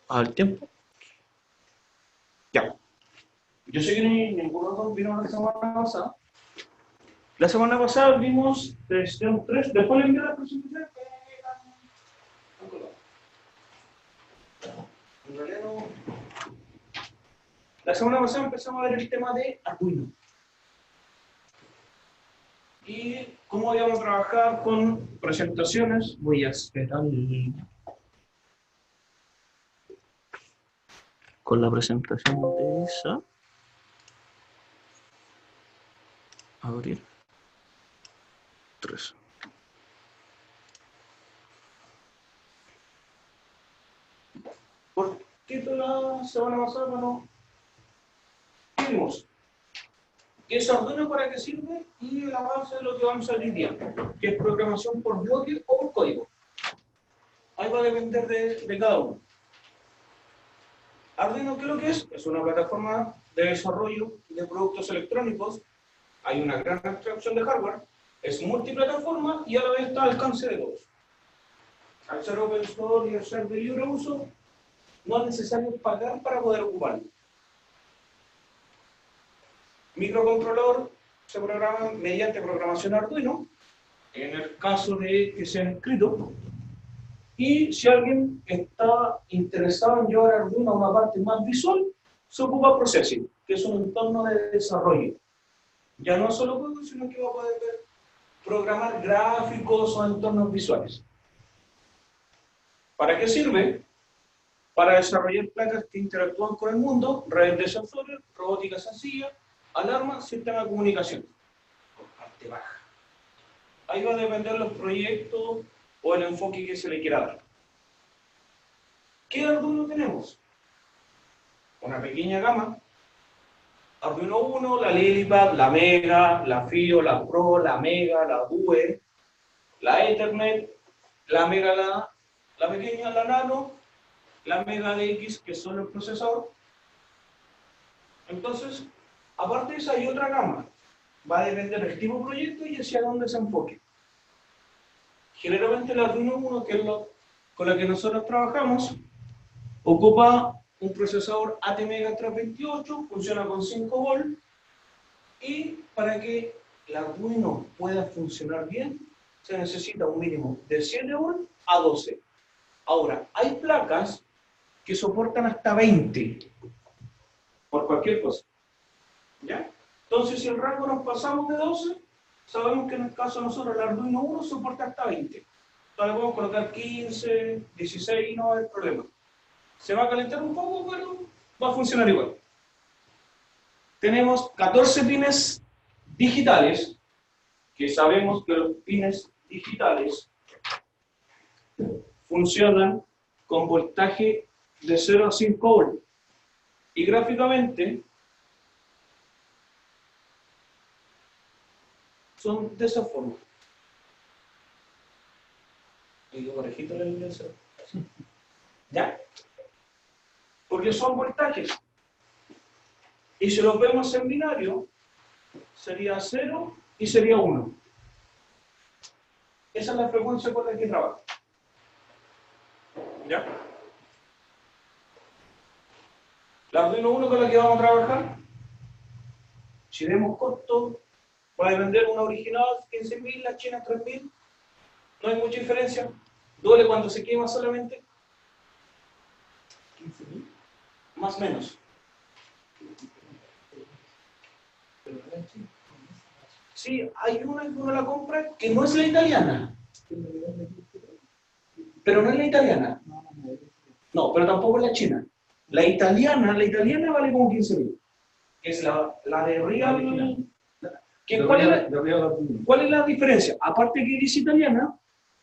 al tiempo. Ya. Yo sé que ninguno de los dos vino la semana pasada. La semana pasada vimos sesión 3. Después le envié la presentación. En realidad no. La semana pasada empezamos a ver el tema de Arduino. Y cómo íbamos a trabajar con presentaciones. Voy a esperar con la presentación de esa. Abrir. 3. ¿Por qué toda la semana pasada no vimos qué es Arduino, para qué sirve y el avance de lo que vamos a ver hoy día, que es programación por bloque o por código? Ahí va a depender de cada uno. Arduino, ¿qué es lo que es? Es una plataforma de desarrollo de productos electrónicos. Hay una gran abstracción de hardware, es multiplataforma y a la vez está al alcance de todos. Al ser open source y al ser de libre uso, no es necesario pagar para poder ocuparlo. Microcontrolador se programa mediante programación Arduino, en el caso de que sea escrito. Y si alguien está interesado en llevar Arduino a una parte más visual, se ocupa Processing, que es un entorno de desarrollo. Ya no solo código, sino que va a poder programar gráficos o entornos visuales. ¿Para qué sirve? Para desarrollar placas que interactúan con el mundo, redes de sensores, robótica sencilla, alarma, sistema de comunicación. Por parte baja. Ahí va a depender los proyectos o el enfoque que se le quiera dar. ¿Qué Arduino tenemos? Una pequeña gama. Arduino 1, la Lilipad, la Mega, la FIO, la Pro, la Mega, la Due, la Ethernet, la Mega, la pequeña, la Nano, la Mega DX, que son el procesador. Entonces, aparte de eso hay otra gama. Va a depender del tipo de proyecto y hacia dónde se enfoque. Generalmente el Arduino 1, que es con la que nosotros trabajamos, ocupa un procesador ATmega 328, funciona con 5 volts, y para que el Arduino pueda funcionar bien, se necesita un mínimo de 7 volts a 12. Ahora, hay placas que soportan hasta 20, por cualquier cosa. ¿Ya? Entonces, si el rango nos pasamos de 12, sabemos que en el caso de nosotros el Arduino 1 soporta hasta 20. Entonces podemos colocar 15, 16 y no va a haber problema. Se va a calentar un poco, pero va a funcionar igual. Tenemos 14 pines digitales, que sabemos que los pines digitales funcionan con voltaje de 0 a 5 volts. Y gráficamente son de esa forma. Y yo corregito la línea de 0. ¿Ya? Porque son voltajes. Y si los vemos en binario, sería 0 y sería 1. Esa es la frecuencia con la que trabaja. ¿Ya? La Arduino 1 con la que vamos a trabajar, si vemos costo, puede vender una original 15.000, la china 3.000. No hay mucha diferencia. Duele cuando se quema solamente. 15.000. Más o menos. Sí, hay una que uno la compra que no es la italiana. Pero no es la italiana. No, pero tampoco es la china. La italiana vale como 15.000. Que es la de Real. ¿Cuál es la diferencia? Aparte que dice italiana,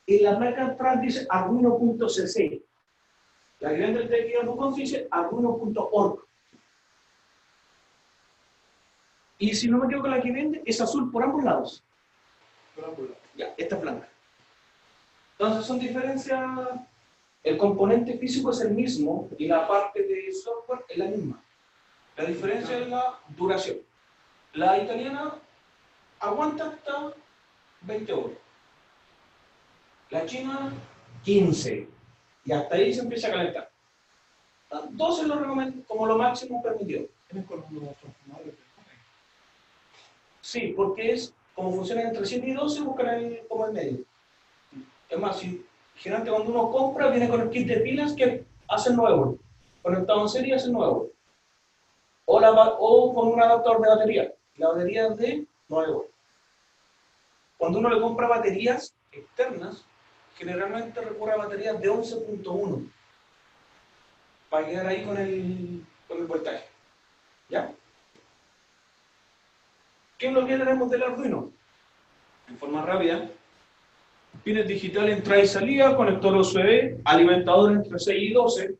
en la marca atrás dice arduino.cc. La que vende el TX dice arduino.org. Y si no me equivoco, la que vende es azul por ambos lados. Ya, esta es blanca. Entonces son diferencias. El componente físico es el mismo y la parte de software es la misma. La diferencia es la duración. La italiana aguanta hasta 20 horas. La china, 15. Y hasta ahí se empieza a calentar. 12 es como lo máximo permitido. ¿Tienes con los transformadores? Sí, porque es como funciona entre 7 y 12, buscan como el medio. Es más, si generalmente cuando uno compra, viene con el kit de pilas que hacen 9 volts. Conectado en serie hacen 9 volts. O con un adaptador de batería. La batería es de 9 volts. Cuando uno le compra baterías externas, generalmente recurre a baterías de 11.1 para llegar ahí con el voltaje. ¿Ya? ¿Qué es lo que tenemos del Arduino? En forma rápida, pines digitales entrada y salida, conector USB, alimentador entre 6 y 12,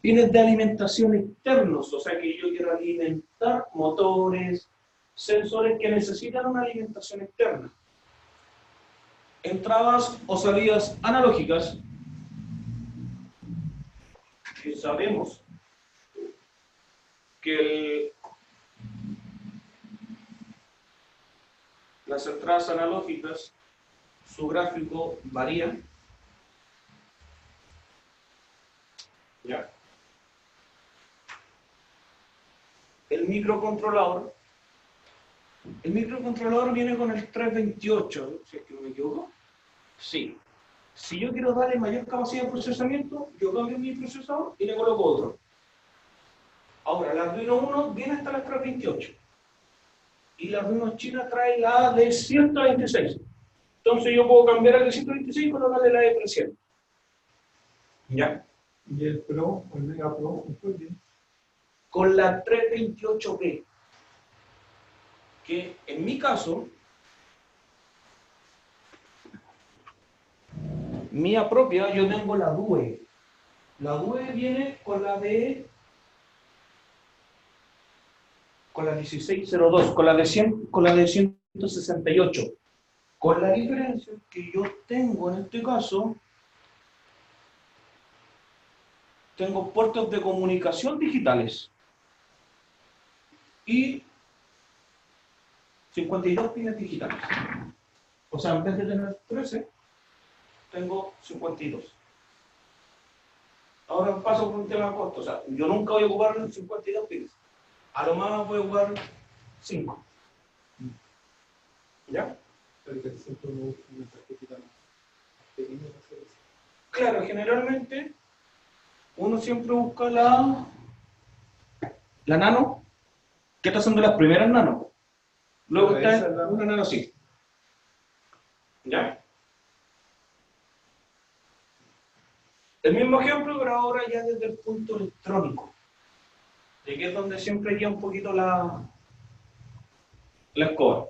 pines de alimentación externos, o sea que yo quiero alimentar motores, sensores que necesitan una alimentación externa. Entradas o salidas analógicas, que sabemos que las entradas analógicas, su gráfico varía. ¿Ya? El microcontrolador viene con el 328, si es que no me equivoco. Sí. Si yo quiero darle mayor capacidad de procesamiento, yo cambio mi procesador y le coloco otro. Ahora, el Arduino 1 viene hasta la 328. Y la Arduino China trae la de 126. Entonces yo puedo cambiar a la de 126 y colocarle la de 300. ¿Ya? Y el Pro, el Mega Pro, Con la 328P, que en mi caso, mía propia, yo tengo la DUE. La DUE viene con la 1602, con la de 168. Con la diferencia que yo tengo en este caso, tengo puertos de comunicación digitales y 52 pines digitales. O sea, en vez de tener 13, tengo 52. Ahora paso por un tema de costo. O sea, yo nunca voy a ocupar 52 pines. A lo más voy a ocupar 5. ¿Ya? pero que siempre uno busca una tarjetita más pequeña para hacer eso. Claro, generalmente uno siempre busca la nano, que estas son de las primeras nano. Luego Pero esa está es la- una nano así. ¿Ya? El mismo ejemplo, pero ahora ya desde el punto electrónico. De que es donde siempre guía un poquito la escoba.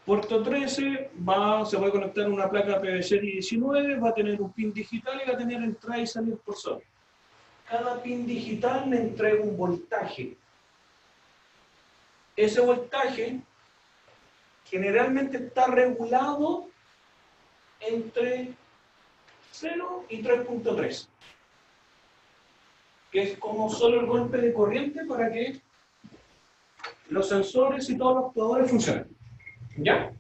Puerto 13 se puede conectar a una placa PVC 19, va a tener un pin digital y va a tener entrada y salida por zona. Cada pin digital me entrega un voltaje. Ese voltaje generalmente está regulado entre 0 y 3.3, que es como solo el golpe de corriente para que los sensores y todos los actuadores funcionen. ¿Ya?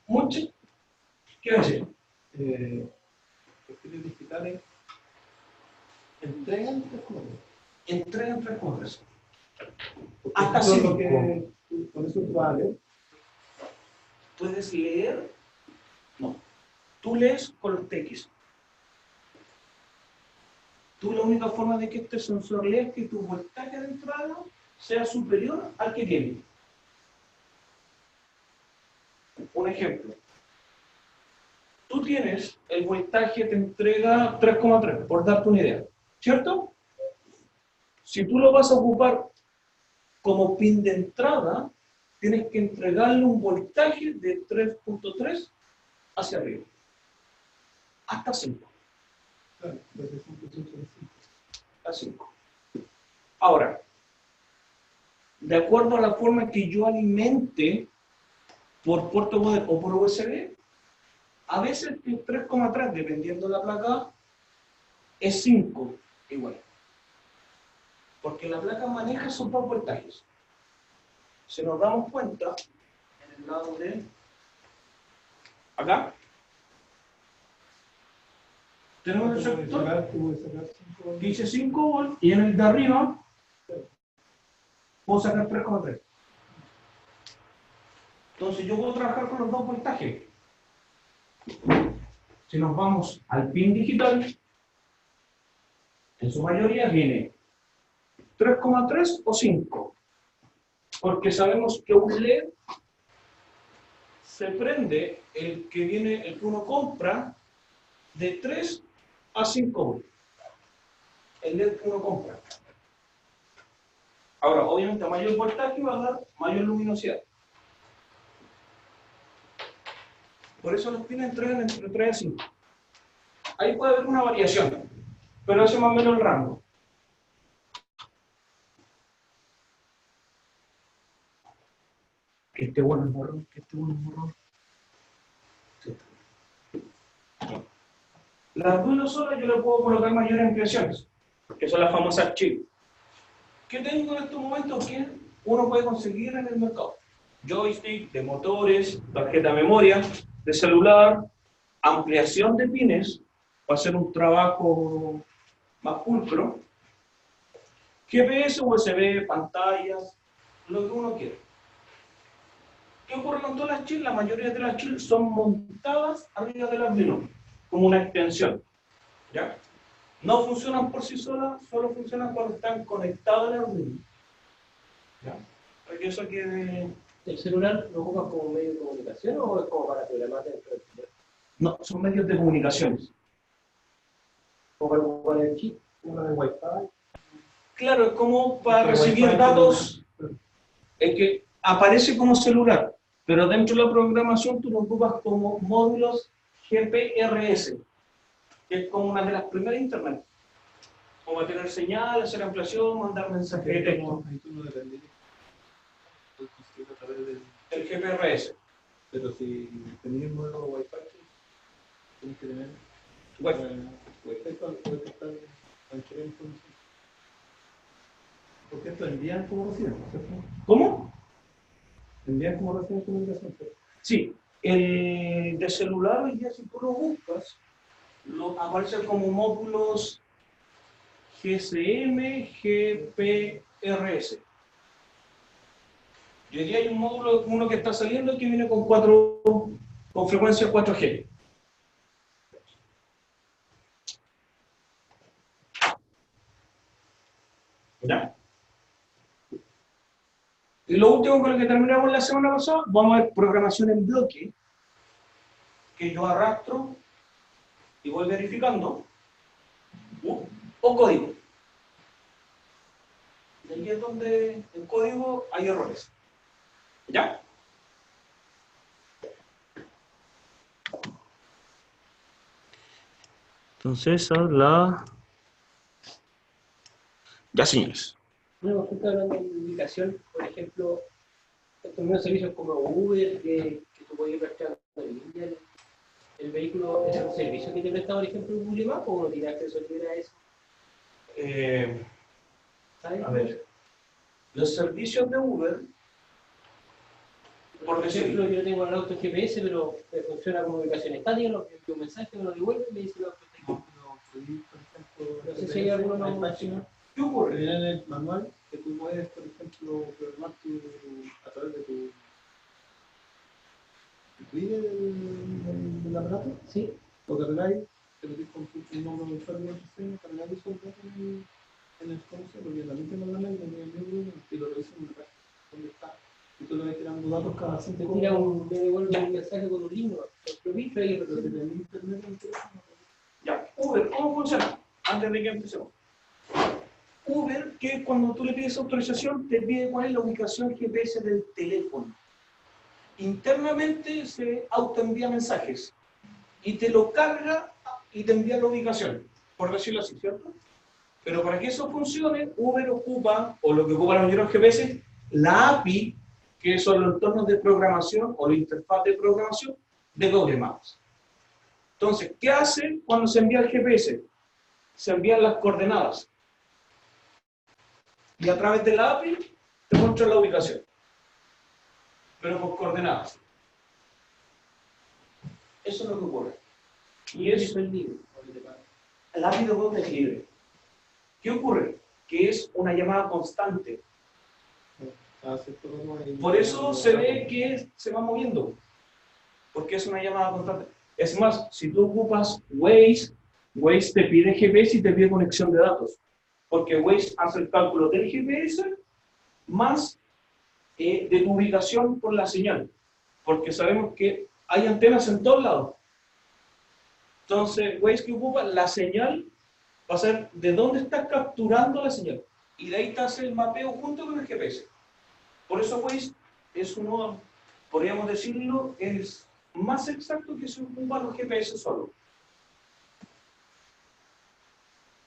Mucho. ¿Qué va a decir? Los pines digitales entregan tres colores. Entregan 3.3. Porque Hasta eso es lo 5. que con eso tú vale. ¿Puedes leer? No. Tú lees con los TX. Tú la única forma de que este sensor lea es que tu voltaje de entrada sea superior al que tiene. Un ejemplo. Tú tienes el voltaje te entrega 3,3, por darte una idea. ¿Cierto? Si tú lo vas a ocupar como pin de entrada, tienes que entregarle un voltaje de 3.3 hacia arriba. Hasta 5. Claro, desde 5. A 5. Ahora, de acuerdo a la forma que yo alimente por puerto modem o por USB, a veces el 3,3, dependiendo de la placa, es 5 igual. Porque la placa maneja esos dos voltajes. Si nos damos cuenta, en el lado de acá. Tenemos el sector que dice 5 volts y en el de arriba puedo sacar 3,3. Entonces yo puedo trabajar con los dos voltajes. Si nos vamos al pin digital, en su mayoría viene 3,3 o 5, porque sabemos que un LED se prende, el que uno compra, de 3 a 5 volts. El LED que uno compra. Ahora, obviamente, a mayor voltaje va a dar mayor luminosidad. Por eso los pines entregan entre 3 a 5. Ahí puede haber una variación, pero ese es más o menos el rango. Que esté bueno el morro, que esté bueno el morro. Sí. Las Arduino solas yo le puedo colocar mayores ampliaciones, que son las famosas chips. ¿Qué tengo en estos momentos que uno puede conseguir en el mercado? Joystick, de motores, tarjeta de memoria, de celular, ampliación de pines para hacer un trabajo más pulcro, GPS, USB, pantallas, lo que uno quiera. ¿Qué ocurre con todas las chips? La mayoría de las chips son montadas arriba del Arduino, como una extensión. ¿Ya? No funcionan por sí solas, solo funcionan cuando están conectadas al Arduino. ¿Ya? Para que eso quede... ¿El celular lo ocupas como medio de comunicación o es como para programar dentro del teléfono? No, son medios de comunicaciones. ¿O para ocupar el chip, una de Wi-Fi? Claro, es como para recibir datos, es que aparece como celular, pero dentro de la programación tú lo ocupas como módulos GPRS, que es como una de las primeras internet. Como para tener señal, hacer ampliación, mandar mensajes de texto. Ahí tú no dependés. Tú construyes a través del... El GPRS. Pero si tenías un modelo Wi-Fi, tienes que tener Wi-Fi para poder estar transferir información. Porque esto envían como reciben, ¿cierto? ¿Cómo? Envían como reciben comunicación, ¿cierto? Sí, el de celular hoy día si tú lo buscas, aparece como módulos GSM, GPRS. Y hoy día hay un módulo, uno que está saliendo que viene con frecuencia 4G. ¿Ya? Y lo último con lo que terminamos la semana pasada, vamos a ver programación en bloque, que yo arrastro y voy verificando, o código. Y aquí es donde en código hay errores. ¿Ya? Entonces, ya, señores. Una consulta hablando de ubicación, por ejemplo, estos nuevos servicios como Uber, que tú puedes ir prestando en línea, el vehículo, ¿es un servicio que te presta, por ejemplo, Google Maps o no tiene acceso libre a eso? ¿Sabes? A ver, los servicios de Uber, Por ejemplo, yo tengo el auto GPS, pero me funciona como ubicación estática, lo que envío un mensaje, me lo devuelve y me dice el auto está aquí. No sé si hay alguno más máximo. ¿qué ocurre? En el manual que tú puedes, por ejemplo, programar a través de tu líder del aparato, Sí, o cargáis, te metís con un nombre de usuario y contraseña, cargáis esos datos en el concepto, porque también te mandan el libro y lo revisas en la página donde está. Y tú le vas tirando datos cada 5 te tira me devuelve un mensaje con un libro, lo visto ahí, pero si tenés internet en el teléfono, Ya, Uber, ¿cómo funciona? Antes de que empecemos. Uber, que cuando tú le pides autorización, te pide cuál es la ubicación GPS del teléfono. Internamente se autoenvía mensajes y te lo carga y te envía la ubicación, por decirlo así, ¿cierto? Pero para que eso funcione, Uber ocupa, o lo que ocupa la mayoría de los GPS, la API, que son los entornos de programación o la interfaz de programación de Google Maps. Entonces, ¿qué hace cuando se envía el GPS? Se envían las coordenadas. Y a través de la API te muestra la ubicación. Pero por coordenadas. Eso es lo que ocurre. Y es el libro. lápiz de botón es libre. ¿Qué ocurre? Que es una llamada constante. Por eso se ve que se va moviendo. Porque es una llamada constante. Es más, si tú ocupas Waze, Waze te pide GPS y te pide conexión de datos. Porque Waze hace el cálculo del GPS más de tu ubicación por la señal. Porque sabemos que hay antenas en todos lados. Entonces, Waze que ocupa la señal va a ser de dónde estás capturando la señal. Y de ahí te hace el mapeo junto con el GPS. Por eso Waze es uno, podríamos decirlo, es más exacto que se ocupan los GPS solo.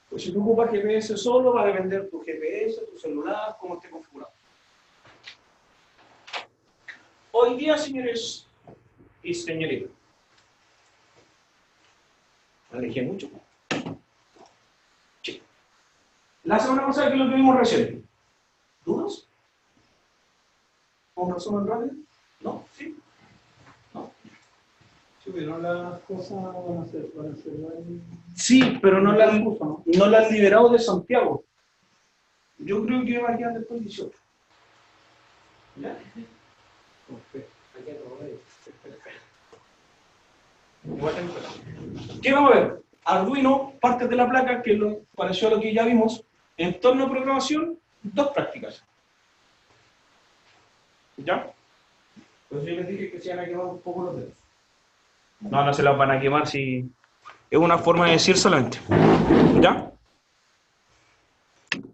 Pues si tú ocupas GPS solo, va a depender tu GPS, tu celular, cómo esté configurado. Hoy día, señores y señoritas, me alejé mucho. Sí. La semana pasada que lo tuvimos recién. ¿Dudas? ¿Un resumen rápido? ¿No? ¿Sí? ¿No? Sí, pero las cosas van a ser Sí, pero no la han liberado de Santiago. Yo creo que va a quedar después del 18. ¿Ya? ¿Qué vamos a ver? Arduino, partes de la placa, que lo pareció a lo que ya vimos. Entorno de programación, dos prácticas. ¿Ya? Pues yo les dije que se van a quemar un poco los dedos. No, no se las van a quemar si... Es una forma de decir solamente. ¿Ya?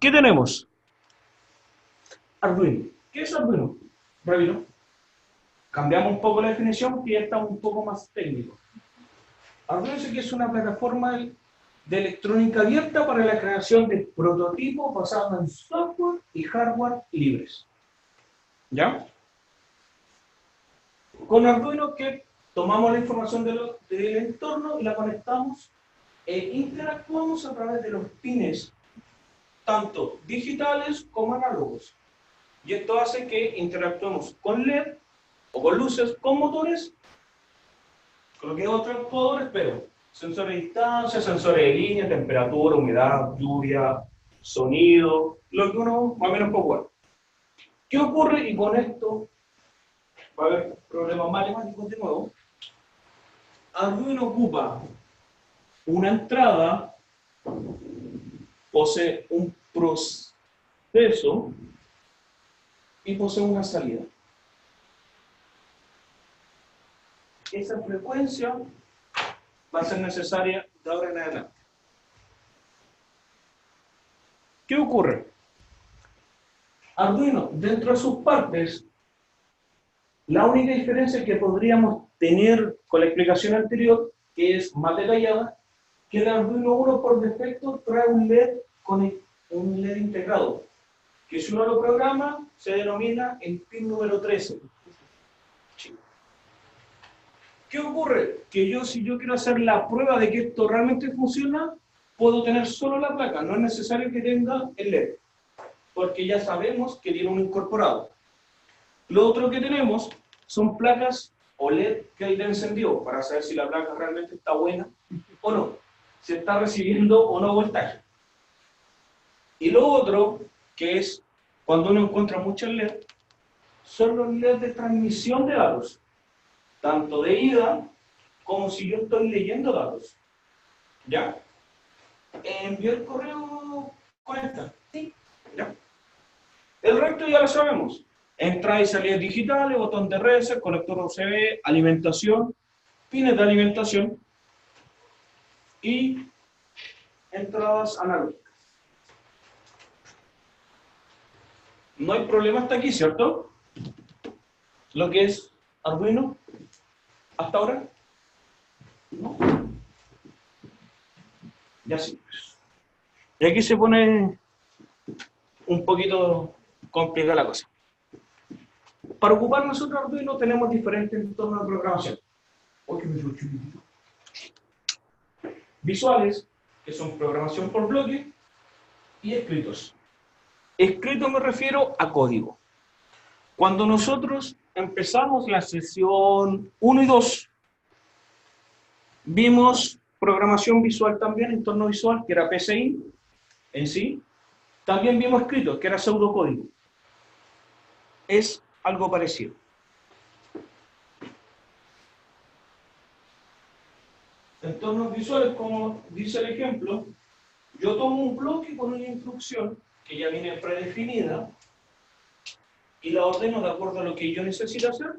¿Qué tenemos? Arduino. ¿Qué es Arduino? Rápido. Cambiamos un poco la definición y ya estamos un poco más técnicos. Arduino dice que es una plataforma de electrónica abierta para la creación de prototipos basados en software y hardware libres. ¿Ya? Con Arduino que tomamos la información del entorno y la conectamos e interactuamos a través de los pines, tanto digitales como análogos. Y esto hace que interactuemos con LED o con luces, con motores, con lo que es otros transformadores, pero sensores de distancia, sensores de línea, temperatura, humedad, lluvia, sonido, lo que uno más o menos puede jugar. ¿Qué ocurre? Y con esto va a haber problemas matemáticos de nuevo. Arduino ocupa una entrada, posee un proceso y posee una salida. Esa frecuencia va a ser necesaria de ahora en adelante. ¿Qué ocurre? Arduino, dentro de sus partes, la única diferencia que podríamos tener con la explicación anterior, que es más detallada, que el Arduino 1 por defecto trae un LED con un LED integrado, que si uno lo programa, se denomina el pin número 13. ¿Qué ocurre? Que yo, si yo quiero hacer la prueba de que esto realmente funciona, puedo tener solo la placa, no es necesario que tenga el LED, porque ya sabemos que tiene un incorporado. Lo otro que tenemos son placas OLED que hay de encendido, para saber si la placa realmente está buena o no, si está recibiendo o no voltaje. Y lo otro, que es cuando uno encuentra muchos LED, son los LED de transmisión de datos, tanto de ida como si yo estoy leyendo datos. ¿Ya? ¿Envió el correo con esta? Sí. ¿Ya? El resto ya lo sabemos. Entrada y salida digitales, botón de reset, conector USB, alimentación, pines de alimentación y entradas analógicas. No hay problema hasta aquí, ¿cierto? Lo que es Arduino hasta ahora. ¿No? Ya sí. Y aquí se pone un poquito complicada la cosa. Para ocupar nosotros Arduino tenemos diferentes entornos de programación. Visuales, que son programación por bloque, y escritos. Escrito me refiero a código. Cuando nosotros empezamos la sesión 1 y 2, Vimos programación visual también, entorno visual, que era PCI en sí. También vimos escrito, que era pseudocódigo. Es algo parecido. Entornos visuales, como dice el ejemplo, yo tomo un bloque con una instrucción que ya viene predefinida y la ordeno de acuerdo a lo que yo necesito hacer,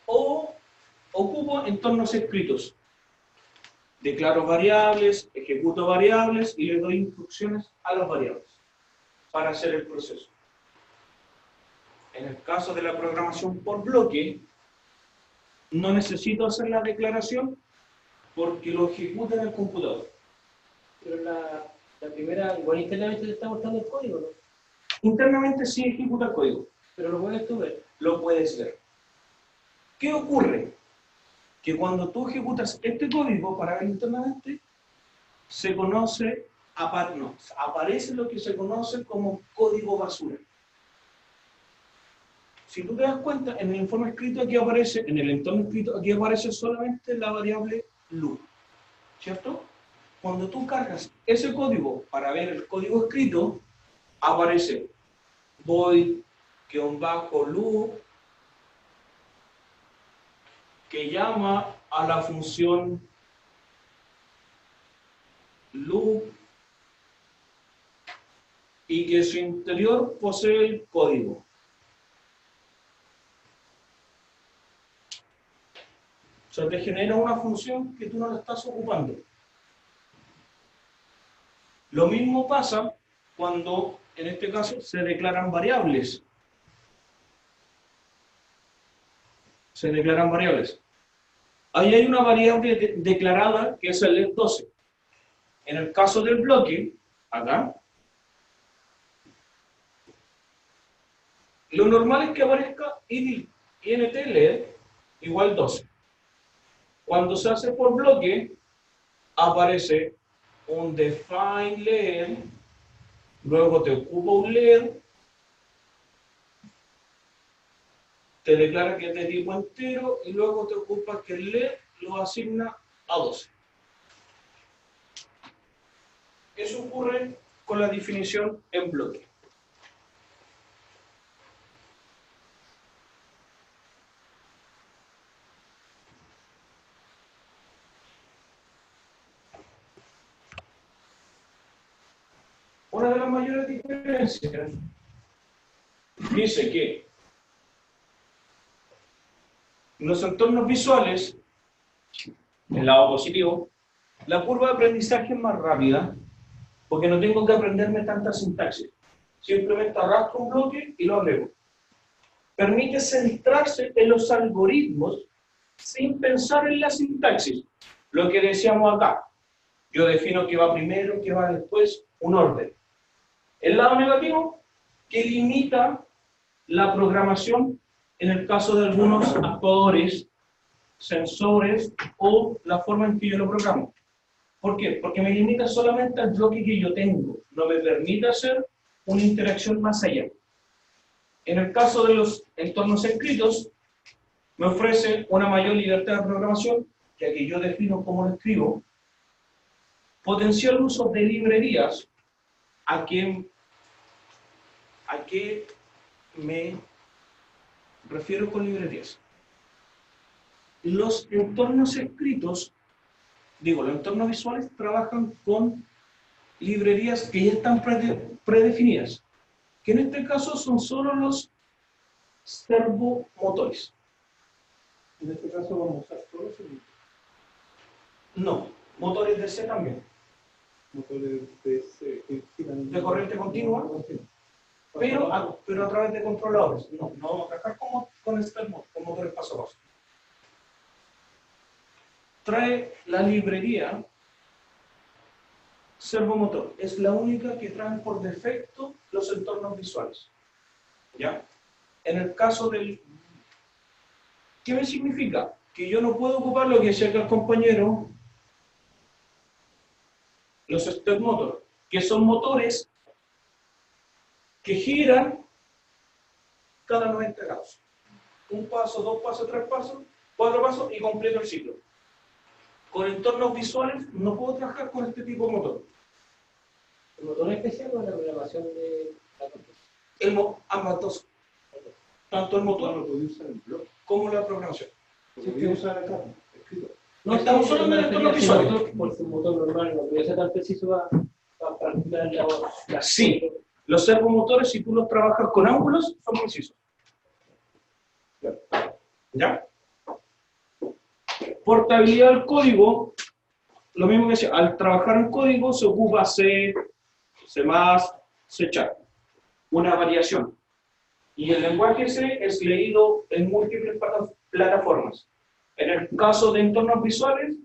o ocupo entornos escritos. Declaro variables, ejecuto variables y le doy instrucciones a las variables para hacer el proceso. En el caso de la programación por bloque, no necesito hacer la declaración porque lo ejecuta en el computador. Pero la primera, igual internamente te está mostrando el código, ¿no? Internamente sí ejecuta el código. Pero lo puedes tú ver. Lo puedes ver. ¿Qué ocurre? Que cuando tú ejecutas este código para ver internamente, se conoce, aparece lo que se conoce como código basura. Si tú te das cuenta, en el informe escrito aquí aparece, en el entorno escrito aquí aparece solamente la variable loop, ¿cierto? Cuando tú cargas ese código para ver el código escrito, aparece void-loop que llama a la función loop y que su interior posee el código. O sea, te genera una función que tú no la estás ocupando. Lo mismo pasa cuando, en este caso, se declaran variables. Se declaran variables. Ahí hay una variable declarada que es el let12. En el caso del bloque, acá, lo normal es que aparezca int_led igual 12. Cuando se hace por bloque, aparece un define led, luego te ocupa un led, te declara que es de tipo entero y luego te ocupa que el led lo asigna a 12. Eso ocurre con la definición en bloque. Una de las mayores diferencias dice que en los entornos visuales, el lado positivo, la curva de aprendizaje es más rápida porque no tengo que aprenderme tanta sintaxis. Simplemente arrastro un bloque y lo agrego. Permite centrarse en los algoritmos sin pensar en la sintaxis. Lo que decíamos acá. Yo defino qué va primero, qué va después, un orden. El lado negativo, que limita la programación en el caso de algunos actuadores, sensores o la forma en que yo lo programo. ¿Por qué? Porque me limita solamente al bloque que yo tengo. No me permite hacer una interacción más allá. En el caso de los entornos escritos, me ofrece una mayor libertad de programación, ya que yo defino cómo lo escribo, potencia el uso de librerías. ¿A qué me refiero con librerías? Los entornos escritos, los entornos visuales trabajan con librerías que ya están predefinidas, que en este caso son solo los servomotores. En este caso vamos a usar solo servicios. No, motores de C también. Motores de C, de corriente continua, pero a través de controladores. No vamos a trabajar con motores paso a paso. Trae la librería servomotor. Es la única que traen por defecto los entornos visuales. ¿Ya? En el caso del... ¿Qué me significa? Que yo no puedo ocupar lo que decía acá el compañero, los step motor, que son motores que giran cada 90 grados. Un paso, dos pasos, tres pasos, cuatro pasos y completo el ciclo. con entornos visuales no puedo trabajar con este tipo de motor. ¿El motor especial o la programación de la computadora? Ambas dos. Tanto el No motor lo podía usar en blog. como la programación. Lo podía usar acá, escrito. No estamos solo en el entorno visual. Porque un motor normal no puede ser tan preciso para calcular la Sí, los servomotores, si tú los trabajas con ángulos, son precisos. ¿Ya? Portabilidad del código, lo mismo que decía, al trabajar en código se ocupa C, C++, C#, una variación. Y el lenguaje C es leído en múltiples plataformas. En el caso de entornos visuales,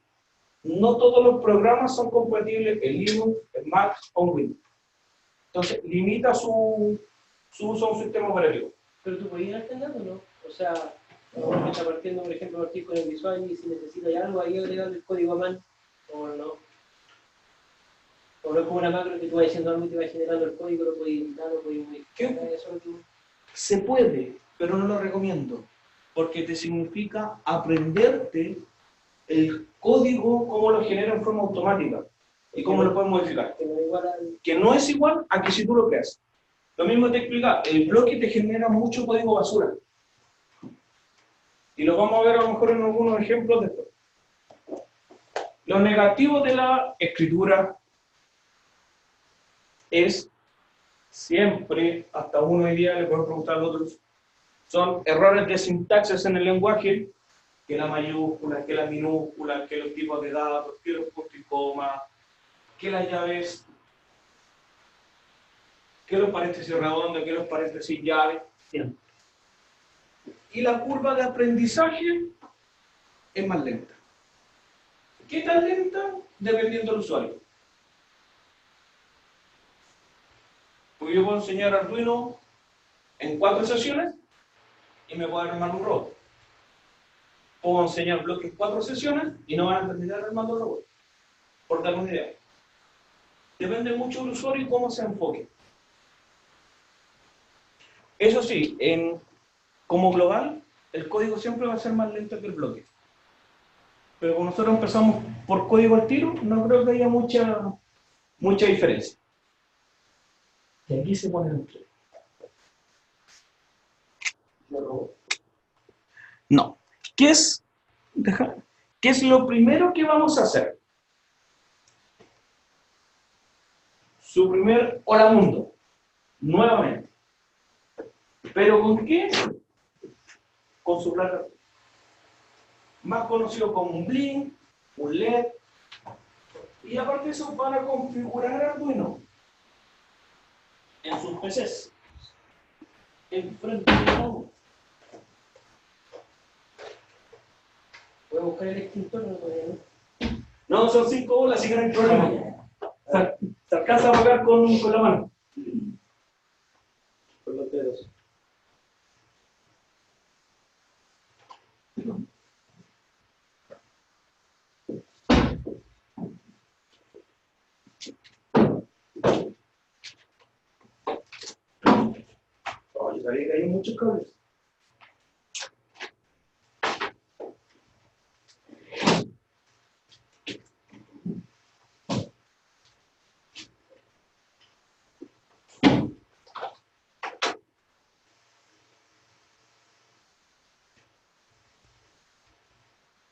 no todos los programas son compatibles en Linux, en Mac o en Windows. Entonces, limita su uso a un sistema operativo. Pero tú puedes ir alternando, ¿no? O sea, uno está partiendo, por ejemplo, partir con el visual y si necesita ya algo, ahí agregarle el código a mano, o no. O no es como una macro que tú vas diciendo algo y te va generando el código, lo puedes editar, lo puedes modificar. Eso es lo que... Se puede, pero no lo recomiendo, porque te significa aprenderte el código, cómo lo genera en forma automática y cómo lo puedes modificar. Que no es igual a que si tú lo creas. Lo mismo te explica, el bloque te genera mucho código basura. Y lo vamos a ver a lo mejor en algunos ejemplos después. Lo negativo de la escritura es siempre, hasta uno hoy día le puedo preguntar a los otros, son errores de sintaxis en el lenguaje, que la mayúscula, que la minúscula, que los tipos de datos, que los puntos y comas, que las llaves, que los paréntesis redondos, que los paréntesis llaves, siempre. Y la curva de aprendizaje es más lenta. ¿Qué tan lenta? Dependiendo del usuario. Porque yo puedo enseñar Arduino en 4 sesiones y me puedo armar un robot. Puedo enseñar bloques en 4 sesiones y no van a terminar armando un robot. Por dar una idea. Depende mucho del usuario y cómo se enfoque. Eso sí, como global, el código siempre va a ser más lento que el bloque. Pero cuando nosotros empezamos por código al tiro, no creo que haya mucha diferencia. Y aquí se pone el 3. No. ¿Qué es lo primero que vamos a hacer? Su primer hola mundo. Nuevamente. ¿Pero con qué? Con su placa. Más conocido como un Blink, un LED. Y aparte de eso, van a configurar Arduino en sus PCs. Enfrente de todo. Voy a buscar el extintor, no todavía no. No, son 5 bolas, así que no hay problema. Se alcanza a apagar con la mano. Con los dedos. Oh, yo sabía que hay muchos cables.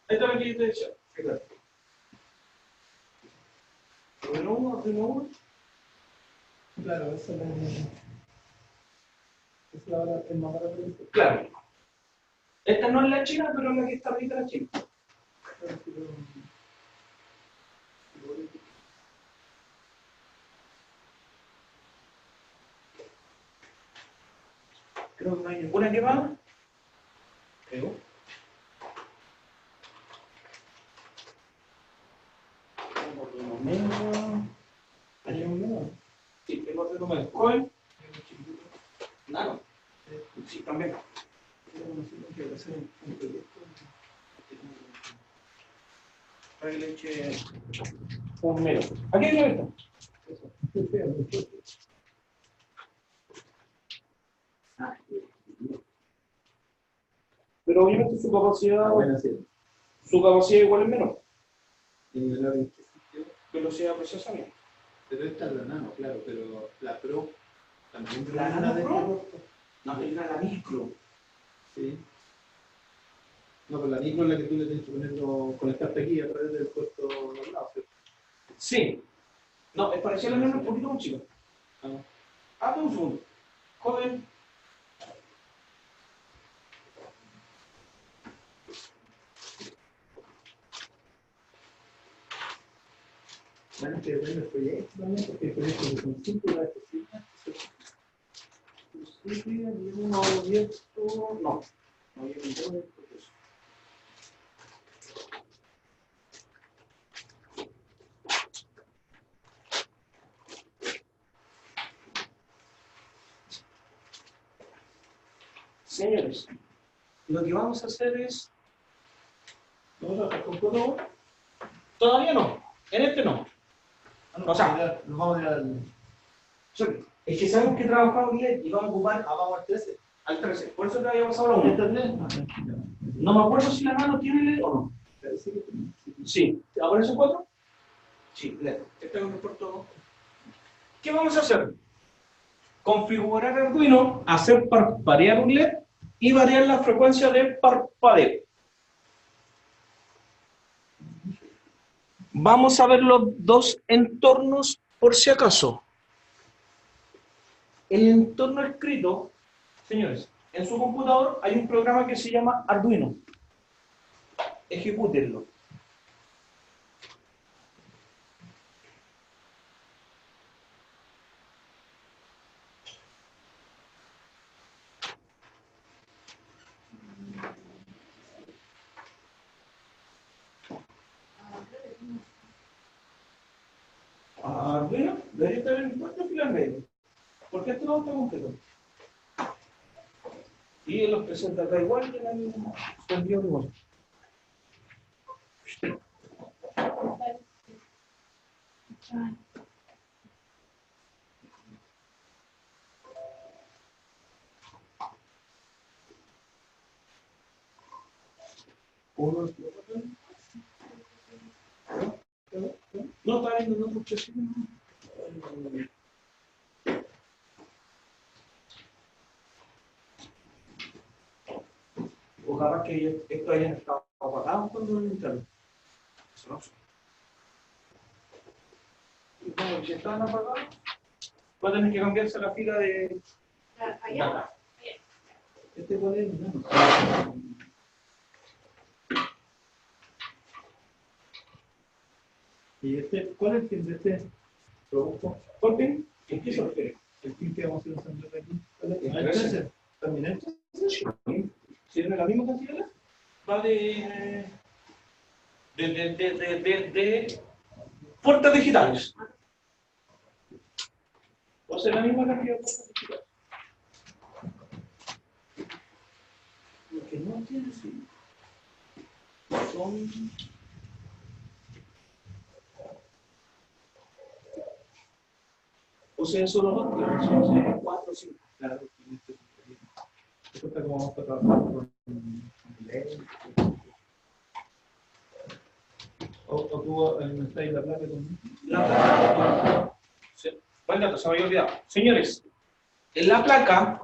Esta es la que yo te decía. Fíjate. Arduino 1, Arduino 1. Claro, esa es la hora que más barato es. Claro. Esta no es la china, pero es la que está ahorita la china. Creo que no hay ninguna quemada. Creo. Tengo Arduino medio. ¿Hay un medio? Sí, tengo Arduino medio. ¿Cuál? Claro. Sí, también. Trae leche un medio. Aquí hay una vista. Pero obviamente su capacidad igual es menor. ¿Nivelar en qué sitio? Velocidad de procesamiento. Pero esta es la nano, claro, pero la Pro también ¿La tiene Nano de Pro? corto. No, era la micro. Sí. No, pero la micro es la que tú le tienes que poner, conectarte aquí a través del puerto normal, ¿cierto? Sí. No, es parecida a la Nano un poquito más chica. Ah, Hazme un segundo. Joven. bueno, que depende del proyecto también, porque hay proyectos que son simples, las cositas. Sí, uno abierto. No. No hay un proceso. Señores, lo que vamos a hacer es. ¿Vamos a trabajar con código? Todavía no. En este no. O sea, nos vamos a ir al. Es que sabemos que trabajamos bien y vamos a ocupar Vamos al 13. al 13. Por eso te había pasado la 1. ¿Internet? No me acuerdo si la Nano tiene LED o no. Sí. ¿Aparece 4? Sí, LED. Este es un puerto. ¿Qué vamos a hacer? Configurar Arduino, hacer parpadear un LED y variar la frecuencia de parpadeo. Vamos a ver los dos entornos por si acaso. El entorno escrito, señores, en su computador hay un programa que se llama Arduino. Ejecútenlo. Arduino, debería estar en 4 filas medio. Porque este no está completo. Y él los presenta acá igual que en el sentido igual. No, está viendo en otro precio. O capaz que esto hayan estado apagados cuando lo instalan. Eso no sé. Y como si están apagados, va a tener que cambiarse la fila de Allá. Este cuál es, no. ¿Y este, cuál es el fin de este producto? ¿Por qué? ¿En qué se refiere? El fin que vamos a ir usando aquí. ¿Cuál es? El ¿El 13. 13? ¿También este? Si tiene la misma cantidad, va de puertas digitales. Va a ser la misma cantidad de puertas digitales. Lo que no tiene, sí, son. O sea, son los dos, son 4 o 5. Claro, esto está como vamos a trabajar con LED. O tú alimentáis la placa con. La placa. Sí, buen dato, se me había olvidado. Señores, en la placa,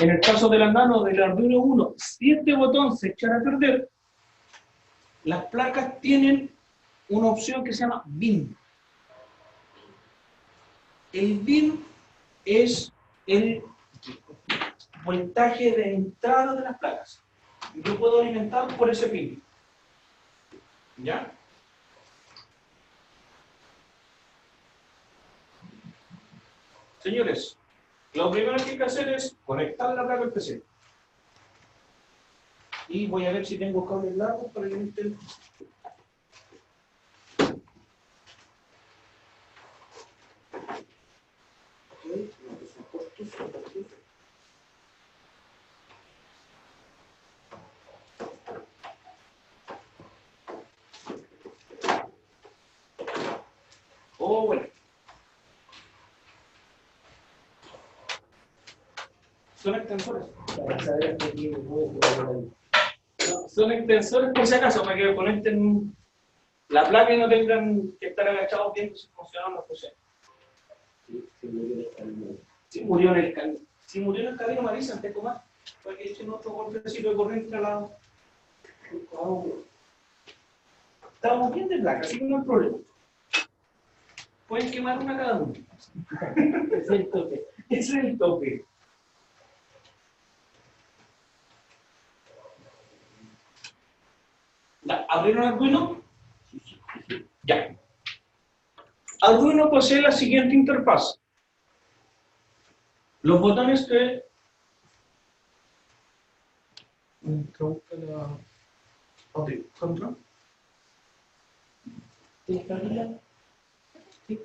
en el caso de la Nano del Arduino 1, si este botón se echara a perder, las placas tienen una opción que se llama BIM. El BIM es el voltaje de entrada de las placas. Yo puedo alimentar por ese pin. ¿Ya? Señores, lo primero que hay que hacer es conectar la placa al PC. Y voy a ver si tengo cables largos para que no estén. No, que son cortos, son cortos. Oh, bueno. Son extensores. Para saber hasta aquí, No, son extensores por si acaso, para que conecten la placa y no tengan que estar agachados viendo si funcionan o no funcionan. Si murió en el camino. Si murió en el camino, me avisan, te comas. Para que echen otro golpecito de corriente al lado. Estamos bien de placa, así que no hay problema. Pueden quemar una cada uno. Ese es el tope. Ese es el tope. ¿Abrieron Arduino? Ya. Arduino posee la siguiente interfaz. Los botones que... ¿Control? ¿Tienes que abrirla? Sí.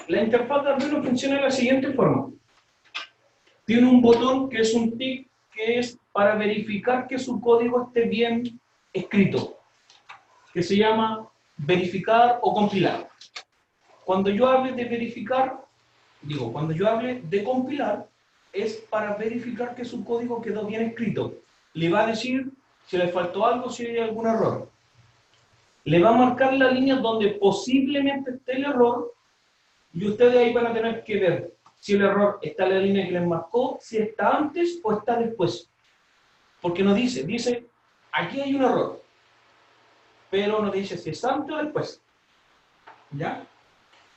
La interfaz de Arduino funciona de la siguiente forma. Tiene un botón que es un tick, que es para verificar que su código esté bien escrito, que se llama verificar o compilar. Cuando yo hable de verificar, cuando yo hable de compilar, es para verificar que su código quedó bien escrito. Le va a decir si le faltó algo, si hay algún error. Le va a marcar la línea donde posiblemente esté el error, y ustedes ahí van a tener que ver si el error está en la línea que les marcó, si está antes o está después. Porque no dice, aquí hay un error, pero no dice si es antes o después. ¿Ya?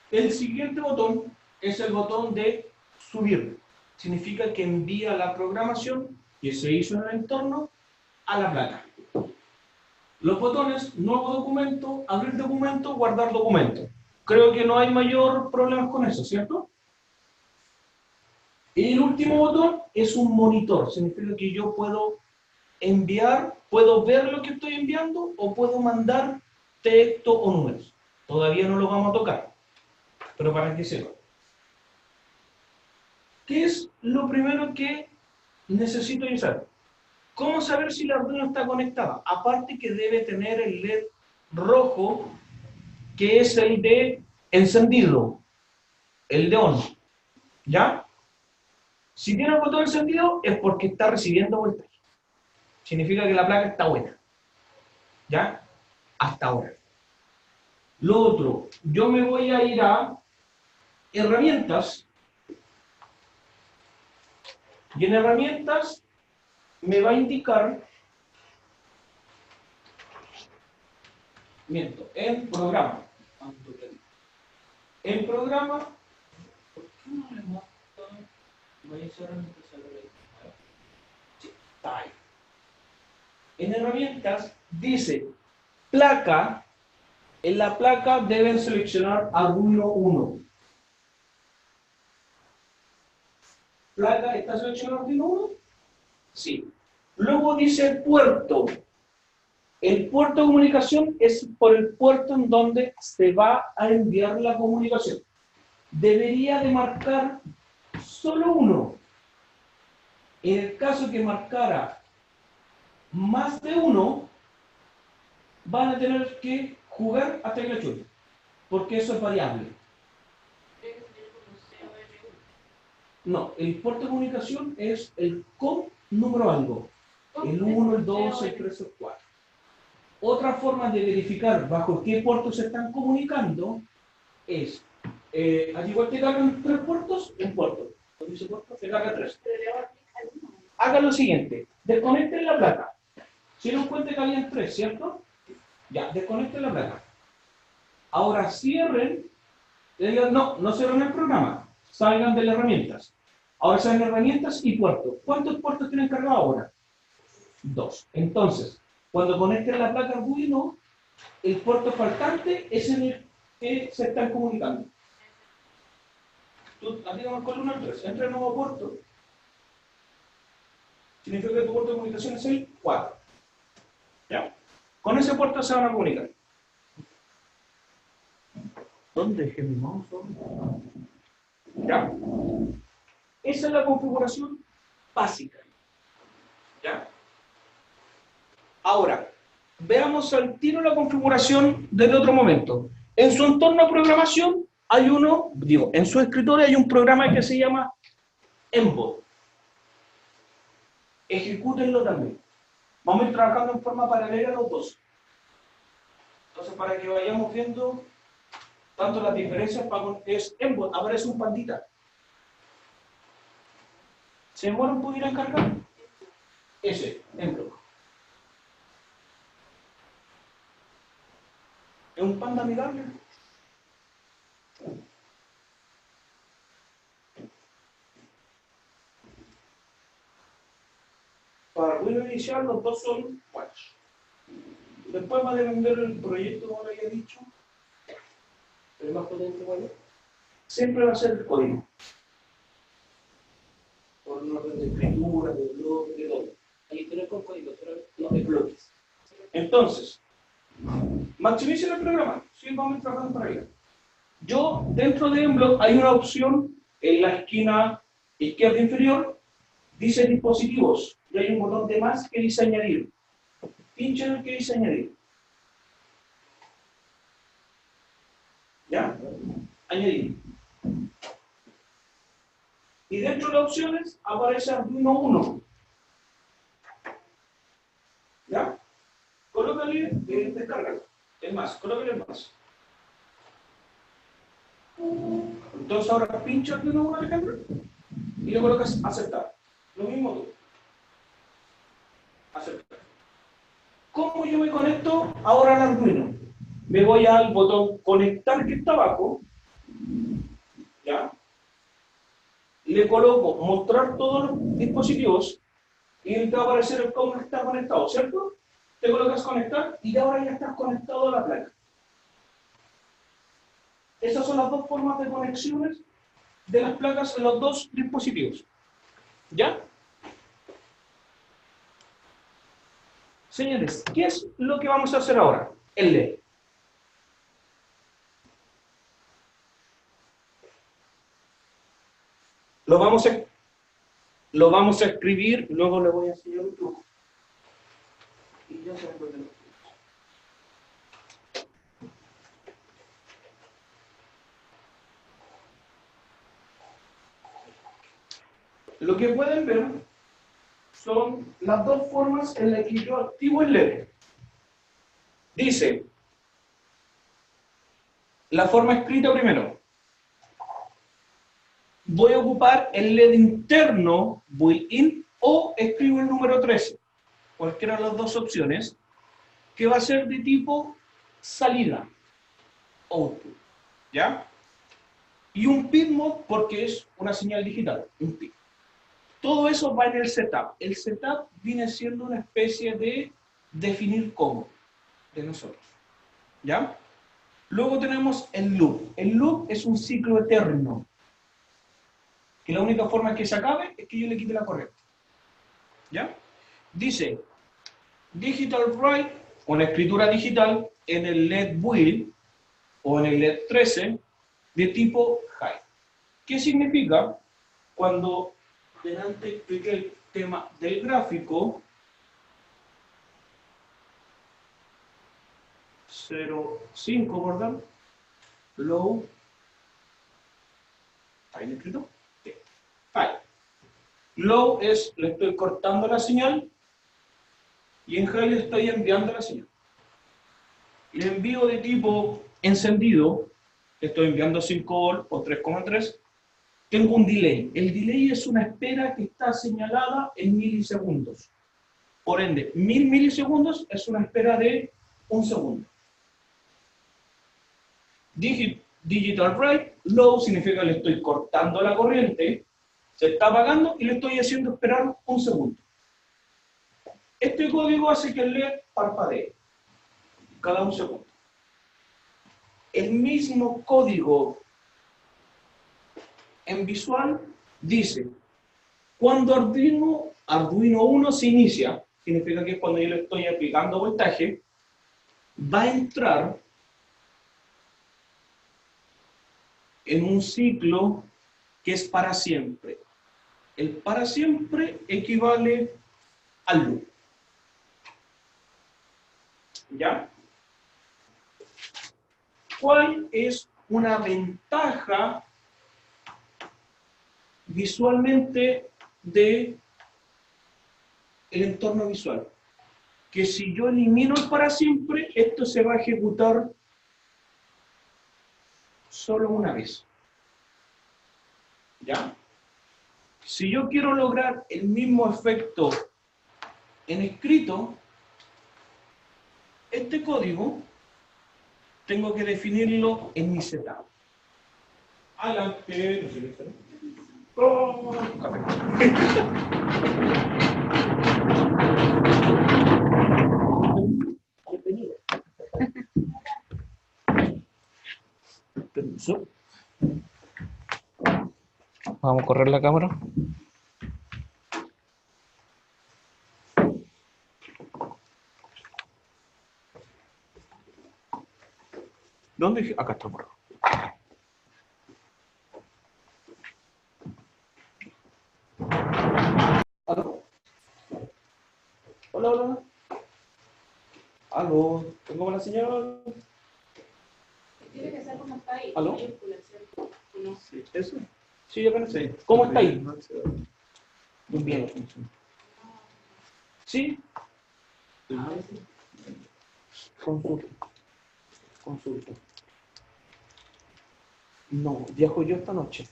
El siguiente botón es el botón de subir. Significa que envía la programación que se hizo en el entorno a la placa. Los botones, nuevo documento, abrir documento, guardar documento. Creo que no hay mayor problema con eso, ¿cierto? Y el último botón es un monitor. Significa que yo puedo enviar, puedo ver lo que estoy enviando o puedo mandar texto o números. Todavía no lo vamos a tocar, pero para que sepan. ¿Qué es lo primero que necesito yo saber? ¿Cómo saber si la Arduino está conectada? Aparte que debe tener el LED rojo, que es el de encendido, el de on. ¿Ya? Si tiene el botón encendido es porque está recibiendo voltaje. Significa que la placa está buena. ¿Ya? Hasta ahora. Lo otro, yo me voy a ir a herramientas. Y en herramientas me va a indicar, en programa. En programa, ¿por qué no le marca? Voy a hacer está ahí. En herramientas dice placa. En la placa deben seleccionar Arduino 1. ¿Placa está seleccionado Arduino 1? Sí. Luego dice puerto. El puerto de comunicación es por el puerto en donde se va a enviar la comunicación. Debería de marcar solo uno. En el caso que marcara más de uno, van a tener que jugar hasta que la chute, porque eso es variable. No, el puerto de comunicación es el COM número algo. El 1, el 2, el 3, el 4. Otra forma de verificar bajo qué puertos se están comunicando es, al igual que cargan 3 puertos, un puerto. Cuando dice puerto, se carga 3. Haga lo siguiente, desconecten la placa. Se dieron cuenta que habían 3, ¿cierto? Ya, desconecten la placa. Ahora cierren, no cierren el programa, salgan de las herramientas. Ahora salen herramientas y puertos. ¿Cuántos puertos tienen cargados ahora? 2. Entonces, cuando conecten la placa Arduino, el puerto faltante es en el que se están comunicando. Tú activas con 1 al 3, entra el nuevo puerto. Significa que tu puerto de comunicación es el 4. ¿Ya? Con ese puerto se van a comunicar. ¿Dónde dejé mi mouse? ¿Ya? Esa es la configuración básica. ¿Ya? Ahora, veamos al tiro la configuración del otro momento. En su entorno de programación hay en su escritorio hay un programa que se llama Embot. ejecútenlo también. Vamos a ir trabajando en forma paralela los dos. Entonces, para que vayamos viendo tanto las diferencias, es Embot, aparece un pandita. ¿Se demora un poquito en cargar? Ese, Embot. Es un panda amigable. Para el ruido inicial, los dos son buenos. Después va a depender del proyecto, como le había dicho. ¿El más potente cuál es? Siempre va a ser el código. Por un orden de escritura, de bloques, de todo. Ahí tenés con código, pero no de bloques. Entonces, maximicen el programa. Sí, vamos a ir trabajando para allá. Yo, dentro de Emblock, hay una opción en la esquina izquierda inferior, dice dispositivos, y hay un botón de más que dice añadir. Pincha en el que dice añadir. ¿Ya? Añadir. Y dentro de las opciones aparece Arduino 1. ¿Ya? Colócale descarga. Es más, colócale más. Entonces ahora pincha Arduino 1, Alejandro, y le colocas aceptar. Lo mismo tú. Aceptar. ¿Cómo yo me conecto ahora al Arduino? Me voy al botón conectar que está abajo. ¿Ya? Le coloco mostrar todos los dispositivos y te va a aparecer el cómo está conectado, ¿cierto? Te colocas conectar y ahora ya estás conectado a la placa. Esas son las dos formas de conexiones de las placas en los dos dispositivos. ¿Ya? Señores, ¿qué es lo que vamos a hacer ahora? El LED. Lo vamos a escribir, luego le voy a enseñar un truco. Y ya se me acuerdan los trucos. Lo que pueden ver son las dos formas en las que yo activo el LED. Dice, la forma escrita primero. Voy a ocupar el LED interno, built-in, o escribo el número 13, cualquiera de las dos opciones, que va a ser de tipo salida, output, ¿ya? Y un pitmod porque es una señal digital, un pit. Todo eso va en el setup. El setup viene siendo una especie de definir cómo de nosotros, ¿ya? Luego tenemos el loop. El loop es un ciclo eterno, que la única forma que se acabe es que yo le quite la correcta. ¿Ya? Dice, digital write, o la escritura digital, en el LED build, o en el LED 13, de tipo high. ¿Qué significa? Cuando delante expliqué el tema del gráfico, 0.5, ¿verdad? Low, ¿está escrito? Sí. High. Low es, le estoy cortando la señal, y en high le estoy enviando la señal. Le envío de tipo encendido, le estoy enviando 5 volt o 3,3, tengo un delay. El delay es una espera que está señalada en milisegundos. Por ende, 1000 milisegundos es una espera de 1 segundo. Digital write, low significa que le estoy cortando la corriente, se está apagando y le estoy haciendo esperar 1 segundo. Este código hace que el LED parpadee cada 1 segundo. El mismo código en visual dice, cuando Arduino 1 se inicia, significa que cuando yo le estoy aplicando voltaje, va a entrar en un ciclo que es para siempre. El para siempre equivale al loop. ¿Ya? ¿Cuál es una ventaja visualmente de el entorno visual. Que si yo elimino el para siempre, esto se va a ejecutar solo una vez. ¿Ya? Si yo quiero lograr el mismo efecto en escrito, este código tengo que definirlo en mi setup. Adelante, no sé qué hacer. Oh, Bienvenida. Permiso. Vamos a correr la cámara. ¿Dónde? Acá está, por favor. ¿Aló? Hola, hola. ¿Aló? ¿Tengo buena señal? Tiene que ser como está ahí. ¿Aló? Mayúscula, ¿cierto? ¿O no? Sí, ¿eso? Sí, yo pensé. ¿Cómo está ahí? Muy bien. ¿Sí? Consulta. Consulta. No, viajo yo esta noche.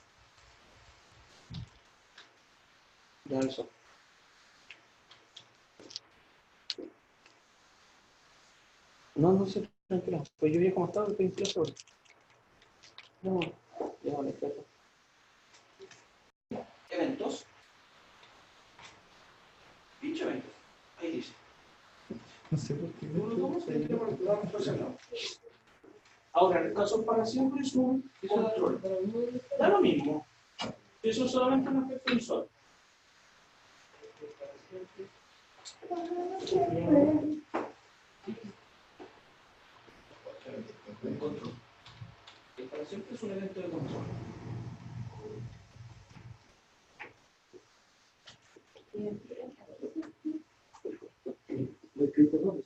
Ya eso. No, no sé, tranquila. Pues yo viajo más tarde, 23 horas. No, ya vale, espera. Eventos. Pinche eventos. Ahí dice. No sé por qué. Ahora, en el caso para siempre es un control. Da lo mismo. Eso es solamente un efecto visual. Control. El para siempre es un evento de control. Lo escrito ¿dónde?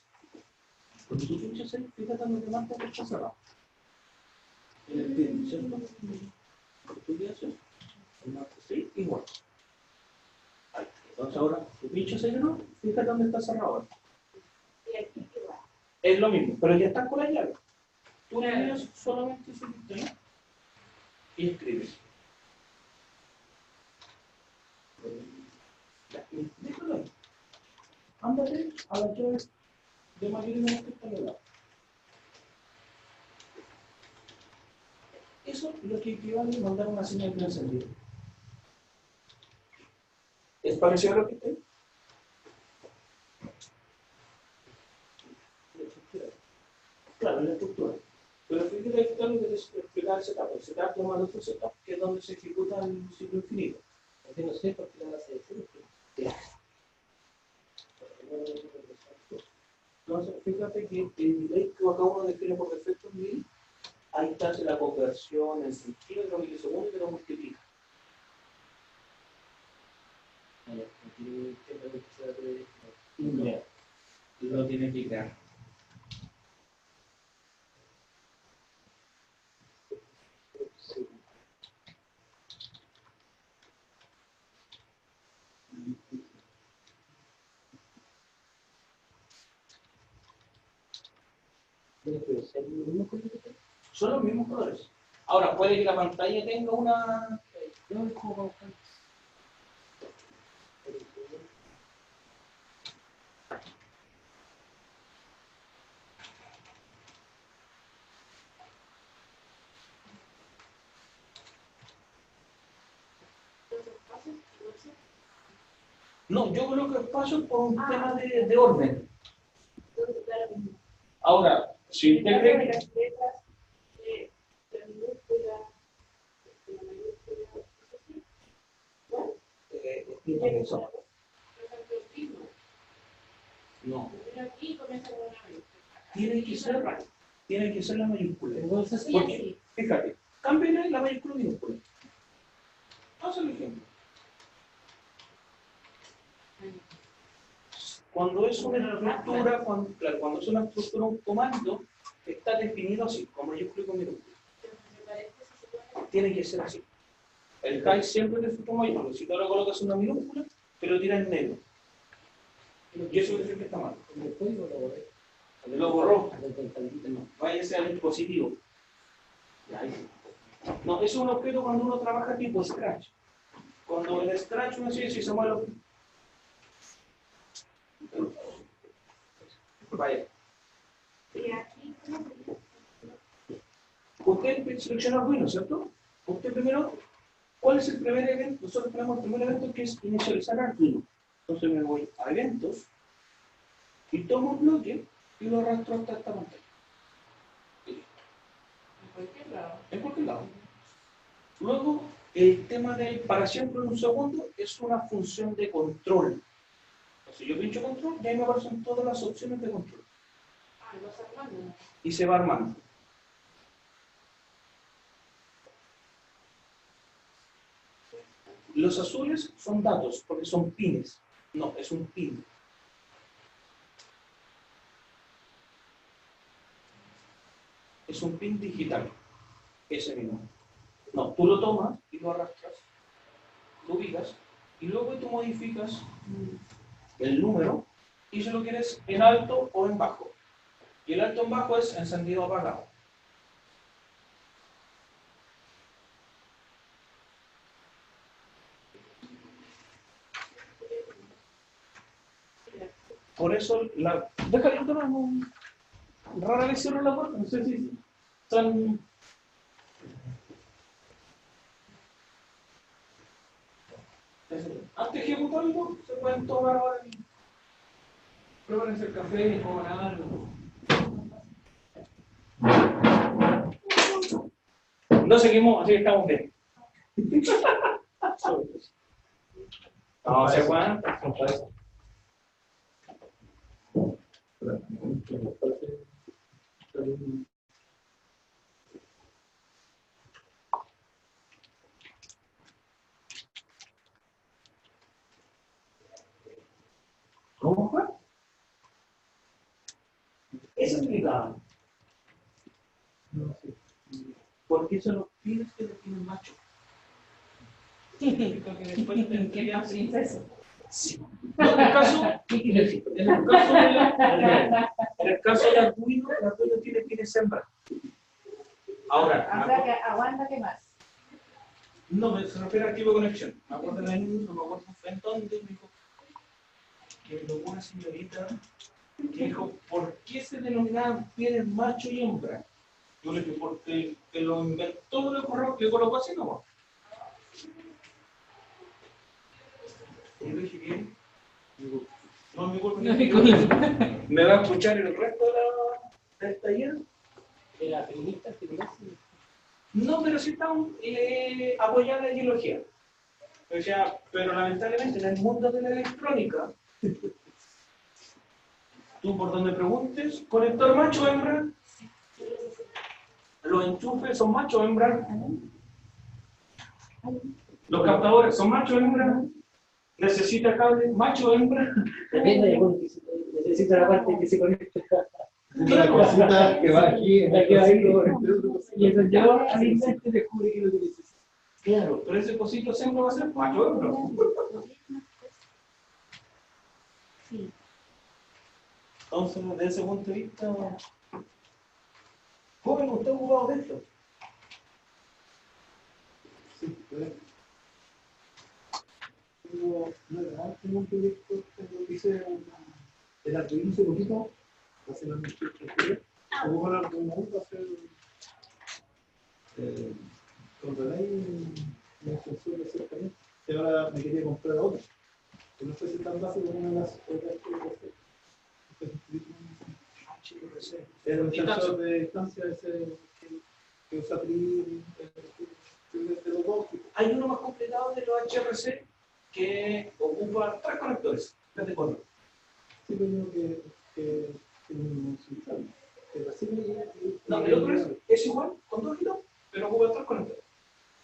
Cuando tú pinchas ahí, fíjate donde marca que está cerrado. En el pin, ¿cierto? Cuando tú le haces, marca así, igual. Ahí. Entonces ahora, tú pinchas ahí, ¿no? Fíjate dónde está cerrado ahora. Y aquí igual. Es lo mismo, pero ya estás con la llave. Tú le das solamente ese sistema y escribes. Ya, y déjalo ahí. Ándate a la llave de mayor y menor que está al lado. Eso es lo que equivale a mandar una señal de encendido. ¿Es parecido a lo que te? Claro, la estructura. Pero fíjate que está lo que te explicaba el setup. El setup toma el otro setup, que es donde se ejecuta el ciclo infinito. Yo no sé por qué la vas a decir. Claro. Entonces, fíjate que el delay que acá uno define por defecto en mil, ahí está la conversión en centímetros, milisegundos, que lo multiplica. No, lo tiene que crear. Son los mismos colores. Ahora, puede que la pantalla tenga una... Entonces, pasos y bolsas. No, yo coloco espacios por un tema de orden. Entonces, da lo mismo. Ahora, si usted En cree cambio, que... las letras, la minúscula, la mayúscula, eso sí. ¿Cuál? eso. Por ejemplo, el signo. No, Primero aquí comienza con una mayúscula. tiene que ser la mayúscula. Entonces, Y Porque, así. fíjate, cámbiale la mayúscula minúscula. Vamos al ejemplo. Cuando es una estructura, claro, cuando es una estructura, un comando, está definido así, con mayúscula y con minúscula. Me parece que se supone Tiene que ser así. El high siempre es con mayúscula. Si tú ahora colocas una minúscula, te lo tira en negro. Y eso es el que está mal. El código lo borré. Lo borró. No. Váyase al dispositivo. Ya, ahí sí. No, eso es un objeto cuando uno trabaja tipo Scratch. Cuando en Scratch uno dice si se mueve. Vaya. Y aquí, ¿cómo sería? Usted selecciona Arduino, ¿cierto? Usted primero, ¿cuál es el primer evento? Nosotros tenemos el primer evento que es inicializar Arduino. Entonces me voy a eventos y tomo un bloque y lo arrastro hasta esta pantalla. En cualquier lado. En cualquier lado. Luego, el tema del para siempre en un segundo es una función de control. Si yo pincho control, ya ahí me aparecen todas las opciones de control. Ah, los armando. Y se va armando. Los azules son datos, porque son pines. No, es un pin. Es un pin digital. Ese mismo. No, tú lo tomas y lo arrastras, lo ubicas, y luego tú modificas el número y si lo quieres en alto o en bajo. Y el alto en bajo es encendido apagado. Por eso, déjale que rara vez cierro la puerta, no sé si son... Antes de ejecutarlo, se pueden tomar ahora y prepárense el café o algo. No seguimos, así que estamos bien. No, se aguanta. ¿Cómo fue? Es explicado. No sé. Porque son los pines que definen macho. Significa que después tendría princesa. sí. No, en el caso de Arduino, el Arduino tiene pines hembra. Ahora, O sea que aguanta que más. no, se refiere al tipo de conexión. Me acuerdo de no me acuerdo en dónde, me dijo que me tocó una señorita que dijo, ¿por qué se denominaban pieles macho y hembra? Yo le dije, porque que lo inventó, le colocó así, ¿no? Y yo le dije, bien. Digo, no es mi culpa. ¿Me va a escuchar el resto del taller? Era feminista, feminista. No, pero sí estamos apoyando la ideología. O sea, pero lamentablemente en el mundo de la electrónica, tú por donde preguntes, conector macho o hembra, los enchufes son macho o hembra, los captadores son macho o hembra, necesita cable macho o hembra. Depende de cómo necesita la parte que se conecta. Una cosita que va aquí, La que va ahí, y el el ya al instante descubre que lo que necesita. Claro, pero ese cosito siempre va a ser macho o hembra. Sí. Entonces, desde ese punto de vista, joven, ¿usted ha jugado de esto? Sí, pues. Tengo un proyecto que hice el Arduino hace poquito, hace la ocupo el Arduino para hacer controlar una función de cercanía. Y ahora me quería comprar otra. Que no sé si tan básico como una de las otras que era un sensor de distancia ese que usa PRI de los dos tipos. Hay uno más complicado de los HRC que ocupa 3 conectores, en vez de 4. Sí, pero yo que no sé, pero así No, el otro es igual, con 2 hilos, pero ocupa 3 conectores.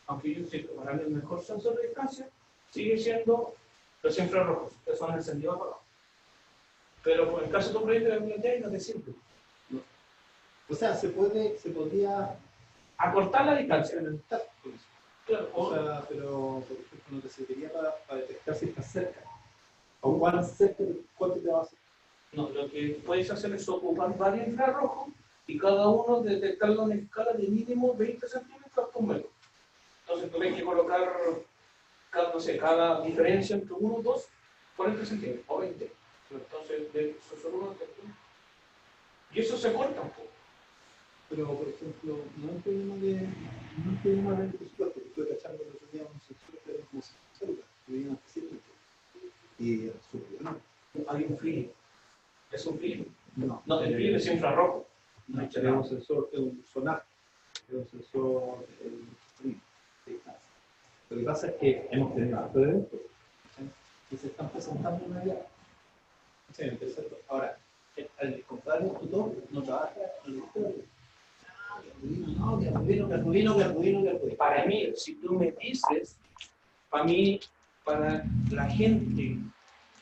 Aunque yo insisto, para mí el mejor sensor de distancia sigue siendo los infrarrojos, que son encendidos apagados. Pero en el caso de tu proyecto de biblioteca no te sirve. o sea, se podría Acortar la distancia. implementar con eso. Claro, O sea, pero por ejemplo no te serviría para detectar si estás cerca. ¿O cuánto te va a hacer? No, lo que puedes hacer es ocupar varios infrarrojos y cada uno detectarlo en escala de mínimo 20 centímetros por metro. Entonces tú ves que colocar, no sé, cada diferencia entre 1, 2, 40 centímetros o 20. Entonces, eso son unos y eso se corta un poco. Pero, por ejemplo, no es un problema de presupuesto, porque estoy cachando que otro día un sensor que era como células, que veían hasta 7 y era súper bueno. Hay un feeling. ¿Es un feeling? No, No, el feeling es infrarrojo. no, es un sensor, es un sonar, es un sensor de distancia. Lo que pasa es que hemos tenido harto de eventos, ¿sí? Y se están presentando una idea. Sí, ahora, al comprar un tutor, no trabaja en el estudio. No, que arduino. Para mí, si tú me dices, para mí, para la gente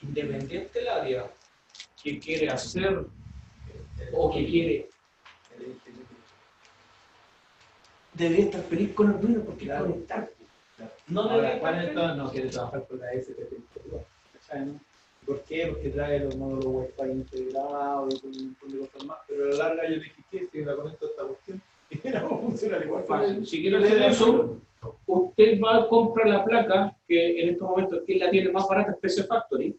independiente del área que quiere hacer o que quiere, debería estar feliz con Arduino porque Claro. es conectar. Claro. No Ahora, debería Juan estar entonces no quiere trabajar con la SPT. ¿Cachai, no? ¿Por qué? Porque trae los módulos Wi-Fi integrados y un montón de cosas más. Pero a la larga yo le dije que si la conecto a esta cuestión, y no funciona igual. fácil. Si quiere hacer eso, usted va a comprar la placa, que en estos momentos quien la tiene más barata es PC Factory,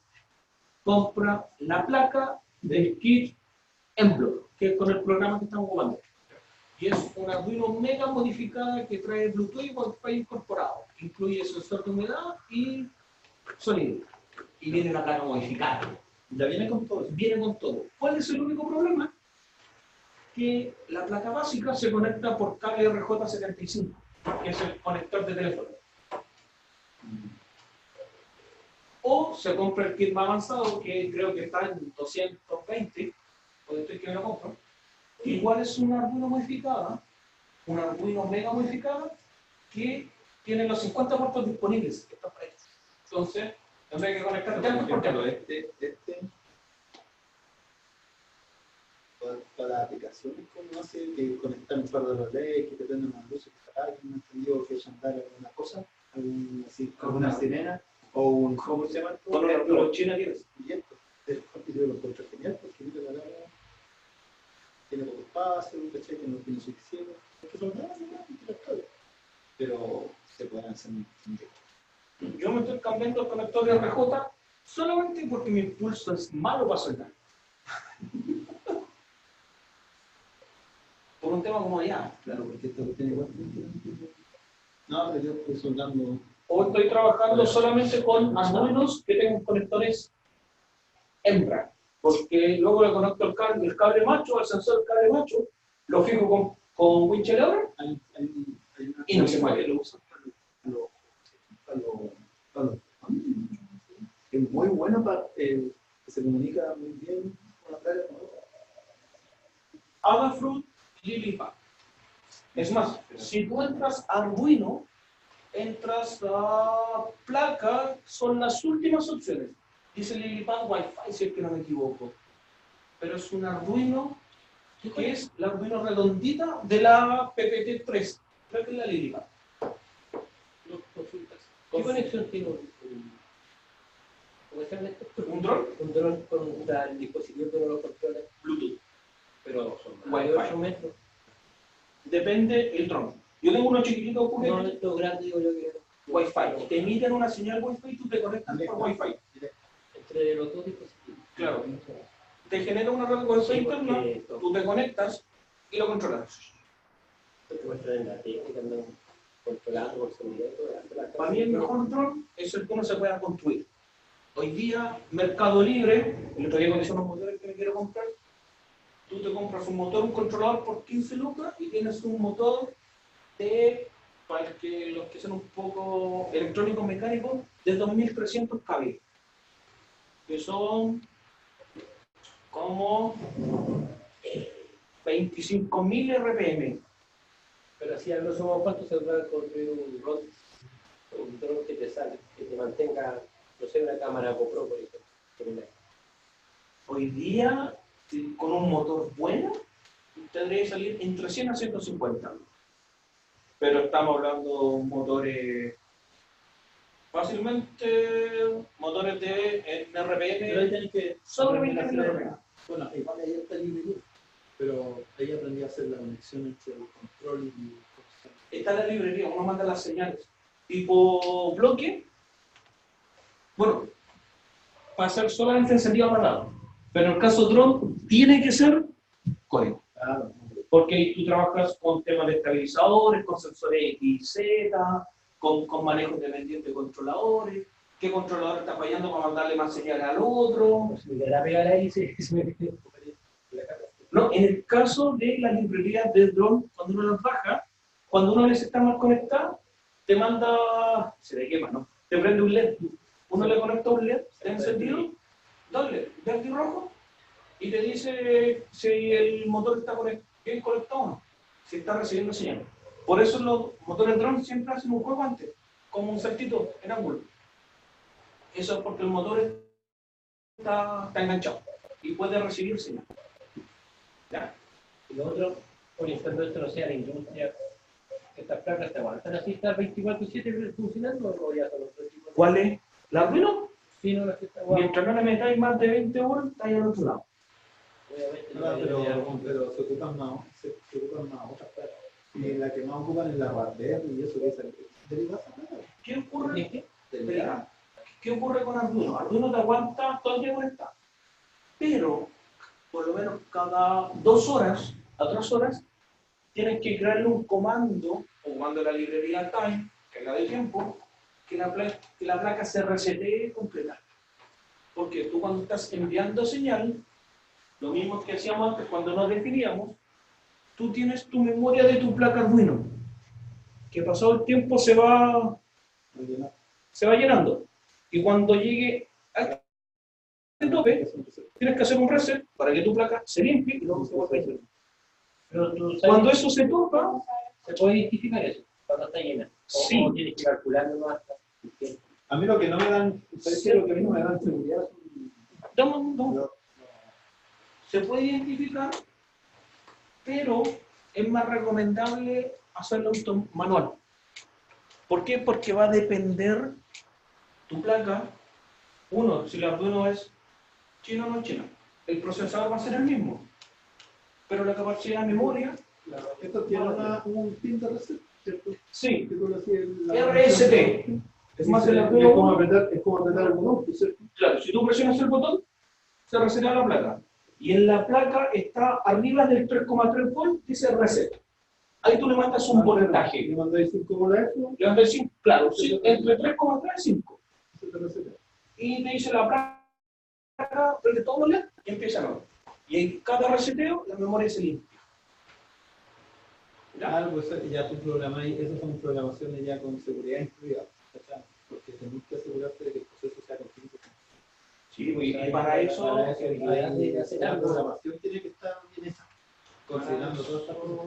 compra la placa del kit Emblock, que es con el programa que estamos jugando. Y es una Arduino mega modificada que trae Bluetooth y Wi-Fi incorporado. Incluye sensor de humedad y sonido. Y viene la placa modificada. Ya viene con todo. Viene con todo. ¿Cuál es el único problema? Que la placa básica se conecta por cable RJ75, que es el conector de teléfono. O se compra el kit más avanzado, que creo que está en 220, o estoy que me lo compro. Igual es una Arduino modificada, una Arduino mega modificada, que tiene los 50 puertos disponibles. Que está por ahí. Entonces, en vez de conectar Por ejemplo, para aplicaciones como hace que conectar un par de relés, que te prendan las luces, que alguien no entendió que es andar alguna cosa, alguna sirena, o un, ¿cómo se llama? con una Arduino china tienes. Y esto, yo lo encuentro genial, porque mira la larga, tiene poco espacio, ¿cachai? Que no tiene suficiente, es que son grandes, pero se pueden hacer muy bien. Yo me estoy cambiando el conector de RJ solamente porque mi pulso es malo para soldar. Por un tema como ya. Claro, porque esto tiene igual. No, pero yo estoy soldando. O estoy trabajando solamente con Arduinos que tengan conectores hembra. Porque luego le conecto el cable macho, al sensor del cable macho, lo fijo con winch Elevador y no se mueve. Lo usan es muy bueno para que se comunica muy bien con la placa. Adafruit, Lilipad. Es más, si tú entras a Arduino, entras a placa, son las últimas opciones. Dice Lilipad Wi-Fi, si es que no me equivoco. Pero es un Arduino que es la Arduino redondita de la PPT3. Creo que es la Lilipad. Lo consultas. ¿Qué conexión tiene ¿Un dron? un dron con el dispositivo que no lo controla? Bluetooth. Pero son Wi-Fi. más de 8 metros. Depende el dron. Yo tengo uno chiquitito No, juguete, esto grande digo yo que Wi-Fi. Te emiten una señal Wi-Fi y tú te conectas por Wi-Fi. entre los dos dispositivos. Claro. Te genera una red Wi-Fi Sí, interna, porque tú te conectas y lo controlas. te muestran en la técnica, andan controlando por seguridad y todo. Para mí el mejor dron es el que uno se pueda construir. Hoy día, Mercado Libre, el otro día cuando son los motores que me quiero comprar, tú te compras un motor, un controlador por 15 lucas y tienes un motor de, para que los que son un poco electrónicos mecánicos, de 2300 kV, que son como 25.000 RPM. Pero así a grosso modo, ¿cuánto se puede construir un dron que te sale, que te mantenga, no sé, una cámara GoPro, por ejemplo? Hoy día, con un motor bueno, tendría que salir entre 100 a 150. Pero estamos hablando de motores fácilmente, motores de RPM Pero ahí tenés que sobre aprender a 20.000 hacer- RPM. Bueno, igual ahí está librería, pero ahí aprendí a hacer la conexión entre el control y Está la librería, uno manda las señales. Tipo bloque, bueno, para ser solamente encendido apagado. Pero en el caso Tron, tiene que ser código. claro, Porque ahí tú trabajas con temas de estabilizadores, con sensores X y Z, con manejo independiente de controladores, qué controlador está fallando para mandarle más señales al otro. Si me quedara pegada ahí, se me No, en el caso de las librerías de drone, cuando uno las baja, cuando uno les está mal conectado, te manda, se le quema, ¿no? Te prende un LED. Uno le conecta un LED, está encendido, doble, verde y rojo, y te dice si el motor está bien conectado o no, si está recibiendo señal. Por eso los motores drone siempre hacen un juego antes, como un saltito en ángulo. Eso es porque el motor está enganchado y puede recibir señal. ¿Ya? Y lo otro, orientando esto, no sé, a la industria, estas placas te aguantan así, estar 24/7 funcionando o ya son otro tipo de. ¿Cuál es? ¿La Arduino? Sí, no, las que están Mientras no le metáis más de 20 horas, está ahí al otro lado. obviamente. pero se ocupan más otras placas. Y la que más ocupan es la Raspberry y eso que es derivada. ¿Qué ocurre? ¿Qué? Espera, ¿qué ocurre con Arduino? Arduino te aguanta todo el día conectado. Pero, por lo menos cada 2 horas a 3 horas, tienes que crearle un comando, o comando de la librería Time, que es la de tiempo, que la placa se resetee completa. Porque tú cuando estás enviando señal, lo mismo que hacíamos antes cuando nos definíamos, tú tienes tu memoria de tu placa Arduino, que pasado el tiempo se va llenando. Y cuando llegue a este tope, tienes que hacer un reset para que tu placa se limpie y luego se vuelva a llenar. Pero tú sabes, Cuando eso se turba, se puede identificar eso, cuando está llena. Sí. O tienes que calcular nomás. A mí lo que no me dan, ¿sabes qué? Lo que a mí no me dan seguridad son se puede identificar, pero es más recomendable hacerlo manual. ¿Por qué? Porque va a depender tu placa. Uno, si el Arduino es chino o no chino, el procesador va a ser el mismo, pero la capacidad de memoria, Esto tiene un pin de reset, ¿cierto? sí, Que tú lo hacías en la- RST. Es más, el es Arduino como 1, apretar el botón, ¿cierto? claro, si tú presionas el botón, se resetea la placa. Y en la placa está arriba del 3,3 volt, dice reset. Ahí tú le mandas un voltaje. Y mandáis 5 bolas eso, Le mandas 5, claro, sí, entre 3,3 y 5. se te resetea. Y te dice la placa, prende todo el LED y empieza a no. Y en cada reseteo, la memoria se limpia. ¿Ya? Algo, ya tú programáis, esas son programaciones ya con seguridad incluida, ¿cachai? Porque tenés que asegurarte de que el proceso sea continuo. Sí, y para eso, ahí la programación tiene que estar bien hecha, considerando todas estas cosas.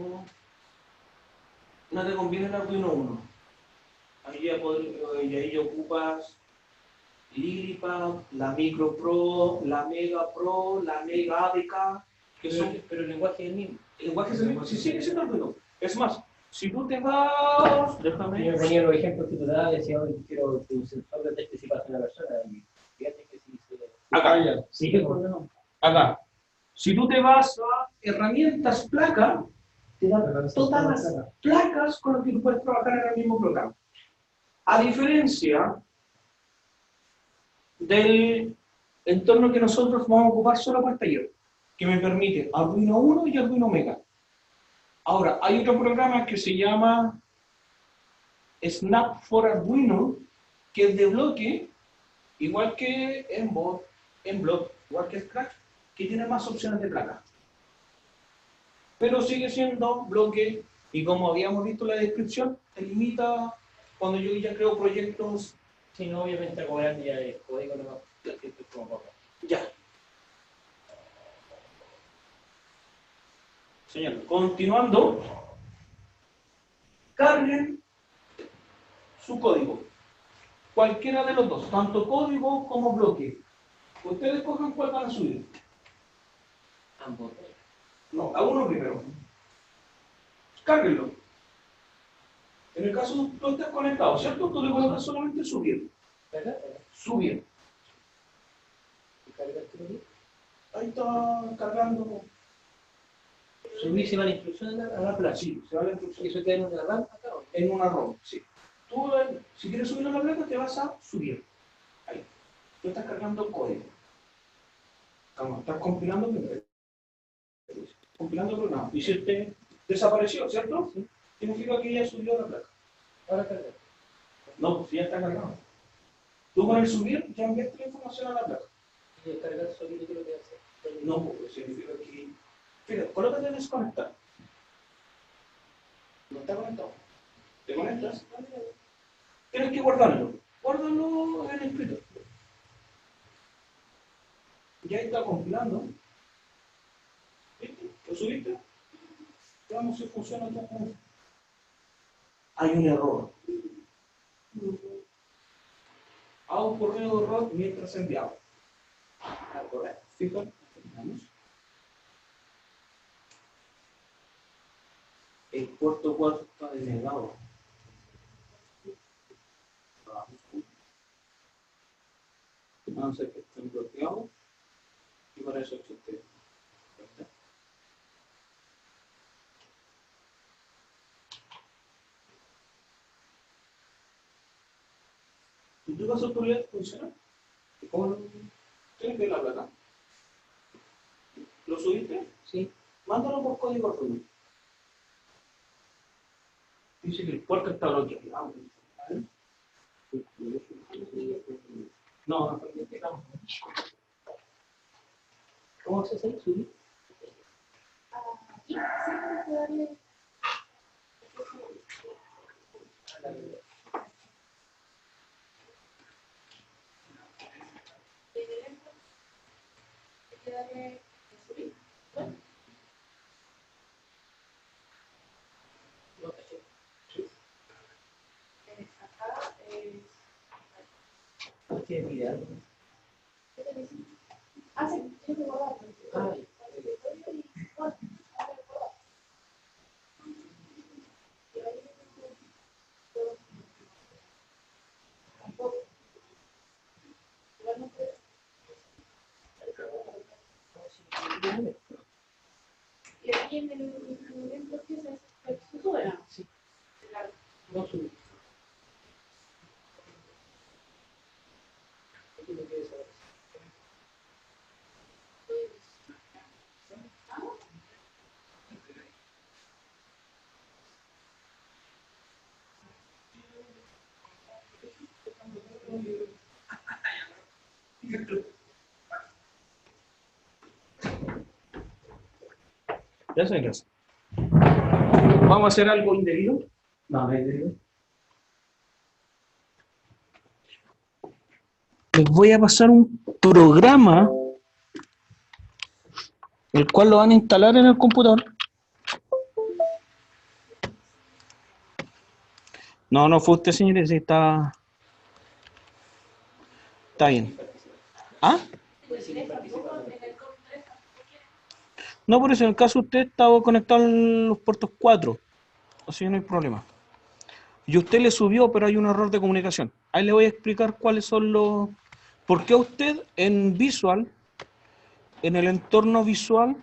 no te conviene el Arduino 1. Ahí ya ocupas LilyPad, la Micro Pro, la Mega Pro, la Mega ADK, que son Pero el lenguaje es el mismo. el lenguaje es el mismo. Si sigue siendo Arduino. Es más, si tú te vas, Yo déjame. ponía los ejemplos que tú dabas, decía, hoy quiero que un sensor detecte si pasa una persona. Y fíjate que si se. Acá, Sí, pues no. acá. Si tú te vas a herramientas placa, te dan todas las placas con las que tú puedes trabajar en el mismo programa. A diferencia del entorno que nosotros vamos a ocupar solo para el taller, que me permite Arduino 1 y Arduino Mega. Ahora, hay otro programa que se llama Snap for Arduino, que es de bloque, igual que Block, igual que Scratch, que tiene más opciones de placa. Pero sigue siendo bloque, y como habíamos visto en la descripción, te limita cuando yo ya creo proyectos. Sí, no, obviamente algo grande ya es código, no esto es como poco. Ya. Señor, continuando, carguen su código. Cualquiera de los dos, tanto código como bloque. Ustedes cogen cuál van a subir. Ambos. No, a uno primero. Cárguenlo. En el caso tú estás conectado, ¿cierto? Tú le colocas solamente subir. ¿Verdad? Subir. Ahí está cargando. Subir se va la instrucción a la placa. Sí, se va la instrucción. Eso queda en una RAM acá. ¿O? En una ROM, sí. Tú, si quieres subir a la placa, te vas a subir. Ahí. Tú estás cargando código. Estás compilando primero. Compilando el programa. Hiciste, desapareció, ¿cierto? Sí. Significa que ya subió a la placa. Ahora carga. No, pues ya está cargado. Tú con el subir ya enviaste la información a la placa. Y descargar solito que lo que hace. No, pues significa que... Fíjate, colócate en desconectar. No está conectado. Te conectas. Tienes que guardarlo. Guárdalo en el escritorio. Ya está compilando. ¿Viste? ¿Lo subiste? Veamos si funciona todo. Hay un error. Ha ocurrido error mientras enviaba. Correcto. Fíjate. Terminamos. El puerto 4 está denegado. Vamos a hacer que estén bloqueados y para eso existe. ¿Y tu caso tu LED funciona? ¿Cómo lo tienes que la plata? ¿Lo subiste? Sí. Mándalo por código RUN. Dice que el puerto está bloqueado. No, ¿Cómo haces ahí? Subir. Aquí siempre puede darle. Hay que darle subir. No, caché. Acá es. No tiene que idear. ¿Qué te dice? Ah, sí, yo te guardo. Ah, Y aquí en el momento que se sube, ¿no? sí. No subir. Tiene que desaparecer. Ya sé qué hacer. ¿Vamos a hacer algo indebido? No, no es indebido. Les voy a pasar un programa el cual lo van a instalar en el computador. No, no fue usted, señores, sí, está bien. ¿Ah? No, por eso en el caso usted estaba conectado a los puertos 4, así que no hay problema. Y usted le subió, pero hay un error de comunicación. Ahí le voy a explicar cuáles son los... ¿Por qué usted en Visual, en el entorno visual,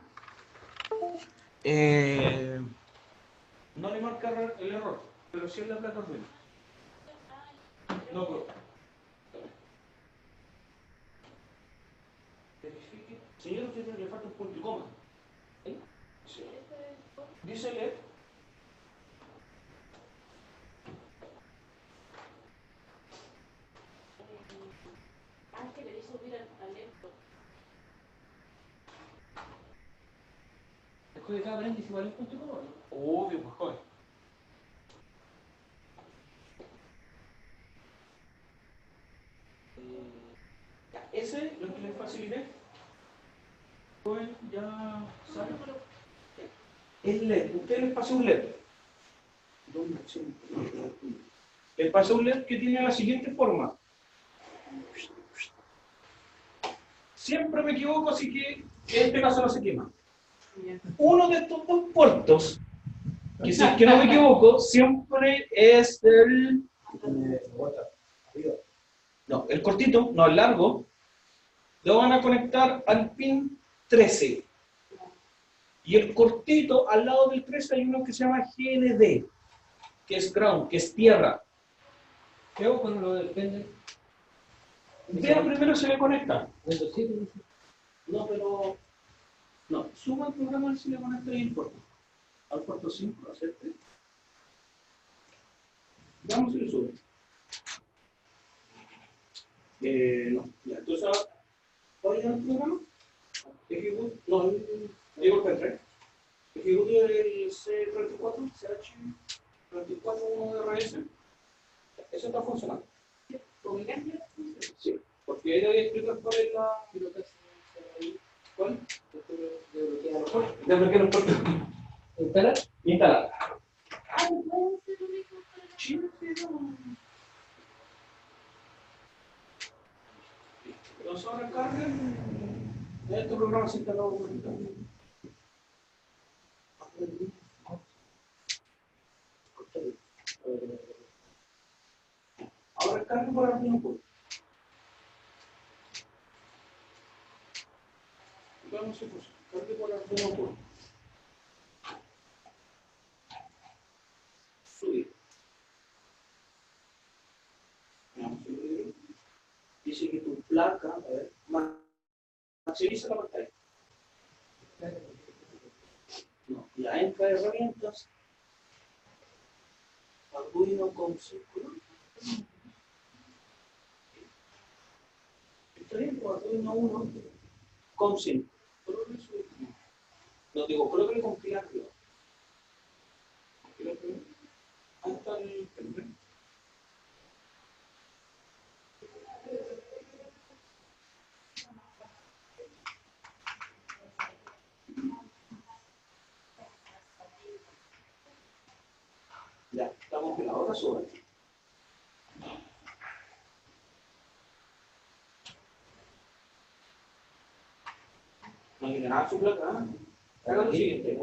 no le marca el error, pero sí en la placa ruina? No, pero... Verifique. Señor, usted le falta un punto y coma. ¿Sí? Sí. Dice LED. Que le hizo subir al lento. ¿Es que cada paréntesis vale un punto y coma? Obvio, pues joder. Ese, lo que les facilité, pues ya saben. El LED, usted les pasó un LED. Les pasó un LED que tiene la siguiente forma. Siempre me equivoco, así que en este caso no se quema. Uno de estos dos puertos, que si es que no me equivoco, siempre es el... No, el cortito, no, el largo, lo van a conectar al pin 13. Y el cortito, al lado del 13 hay uno que se llama GND, que es ground, que es tierra. ¿Qué hago cuando lo depende? Vea, primero se le conecta. Windows 7, no sé. No, pero... No, suma el programa si le conecta ahí el puerto. Al puerto 5, al 7. Veamos si lo sube. No, ya, entonces, ¿cuál es el programa? Ejecute, no, digo el P3. Ejecute el C34, CH341RS. Eso está funcionando. Con el Sí, porque ahí le voy a explicar cuál es la... ¿Cuál? Desbloquea los puertos. Desbloquear los puertos. ¿Instalar? Instalar. Ah, ¿no pueden ser lo mismo para la Sí, pero... Entonces ahora carguen. Este programa se instaló ahorita. Ahora carguen por Arduino Puro. Vamos a hacer cargue por Arduino Puro. Subir. Vamos a subir. Dice que tu placa, a ver, maximiza la pantalla. No, ya entra de herramientas. Arduino con círculo. Está bien, pues Arduino 1 con 5. No digo, creo que le compila arriba. Compila arriba. Ahí está el pendrive. Ya, está compilado. Ahora sube. No tiene nada su placa. Haga lo siguiente.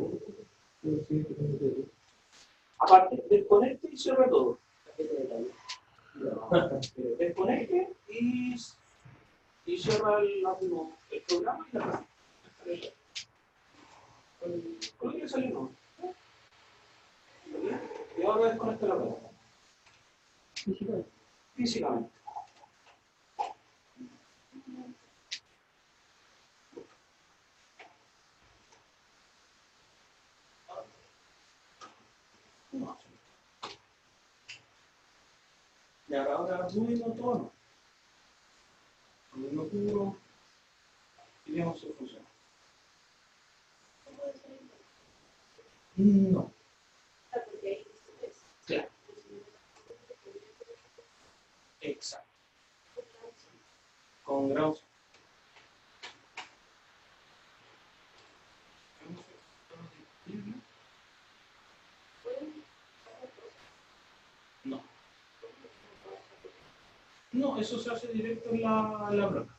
Aparte, desconecte y cierre todo. Desconecte y cierra el programa y la casa. Con lo que salió, no. Y ahora desconecta la placa. Físicamente. No. Y ahora Arduino tono. Arduino puro. Y veamos si funciona. No. porque ahí es. Claro. Exacto. Con ground. No. No, eso se hace directo en la placa.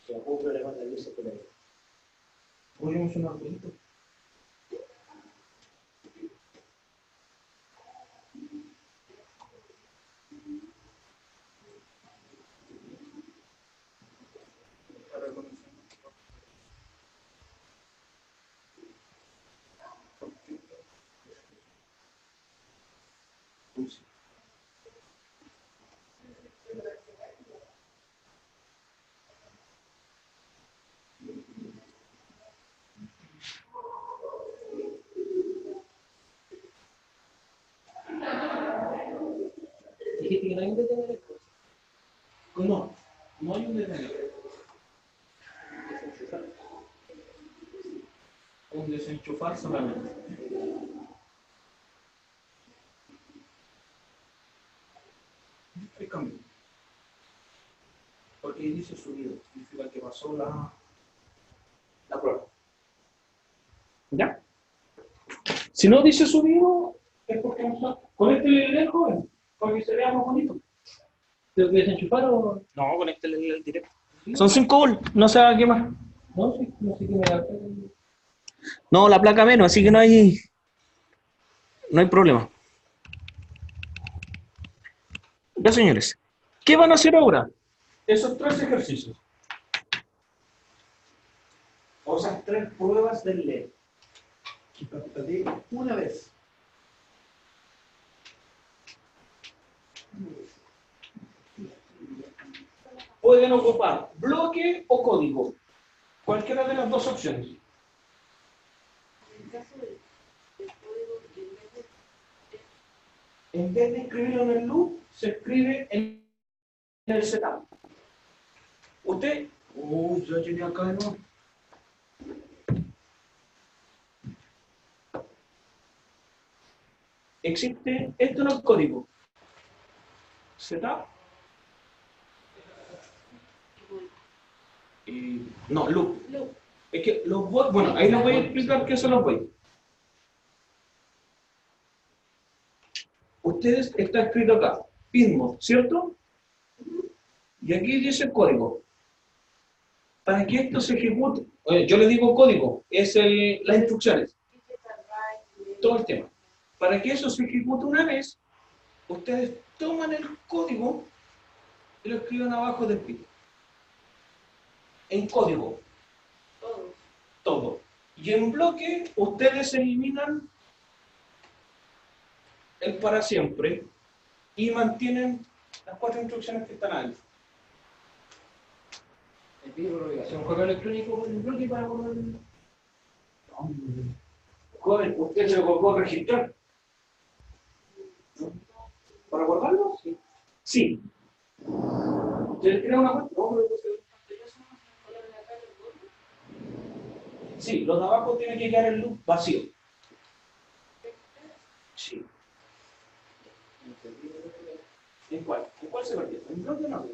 Si algún problema de luz se puede ver. Podríamos un arbolito. Dijiste que no hay un detenedor. No, no hay un detenedor. Un desenchufar solamente. El cambio. Porque ahí dice subido, significa que pasó la prueba. ¿Ya? Si no dice subido, es porque no está. Conéctele el joven, para que se vea más bonito. ¿Tengo que desenchufar o...? No, conéctale el directo. Son 5 volts, no se va a quemar. No, sí, no sé qué me da. No, la placa menos, así que no hay problema. Ya, señores, ¿qué van a hacer ahora? Esos 3 ejercicios. O sea, 3 pruebas del LED. Una vez. Pueden ocupar bloque o código. Cualquiera de las 2 opciones. En el caso del código, En vez de escribirlo en el loop, se escribe en el setup. Usted... Uy, ya llegué acá de nuevo. Existe, esto no es código. Setup. No, loop. Es que los bots, bueno, ahí les voy a explicar qué son los bots. Ustedes, está escrito acá, pinmod, ¿cierto? Y aquí dice código. Para que esto se ejecute, yo le digo código, es las instrucciones, todo el tema. Para que eso se ejecute una vez, ustedes toman el código y lo escriben abajo del pin. En código. Todo. Y en bloque, ustedes eliminan el para siempre y mantienen las 4 instrucciones que están adentro. Le pido por obligación correo electrónico con el bloque para poner... Joven, ¿usted se lo colocó registrar? ¿Para guardarlo? Sí. Sí. ¿Usted crea una cuenta? No, sí, los de abajo tienen que quedar el loop vacío. Sí. ¿En cuál? ¿En cuál se perdió? ¿En bloque o no?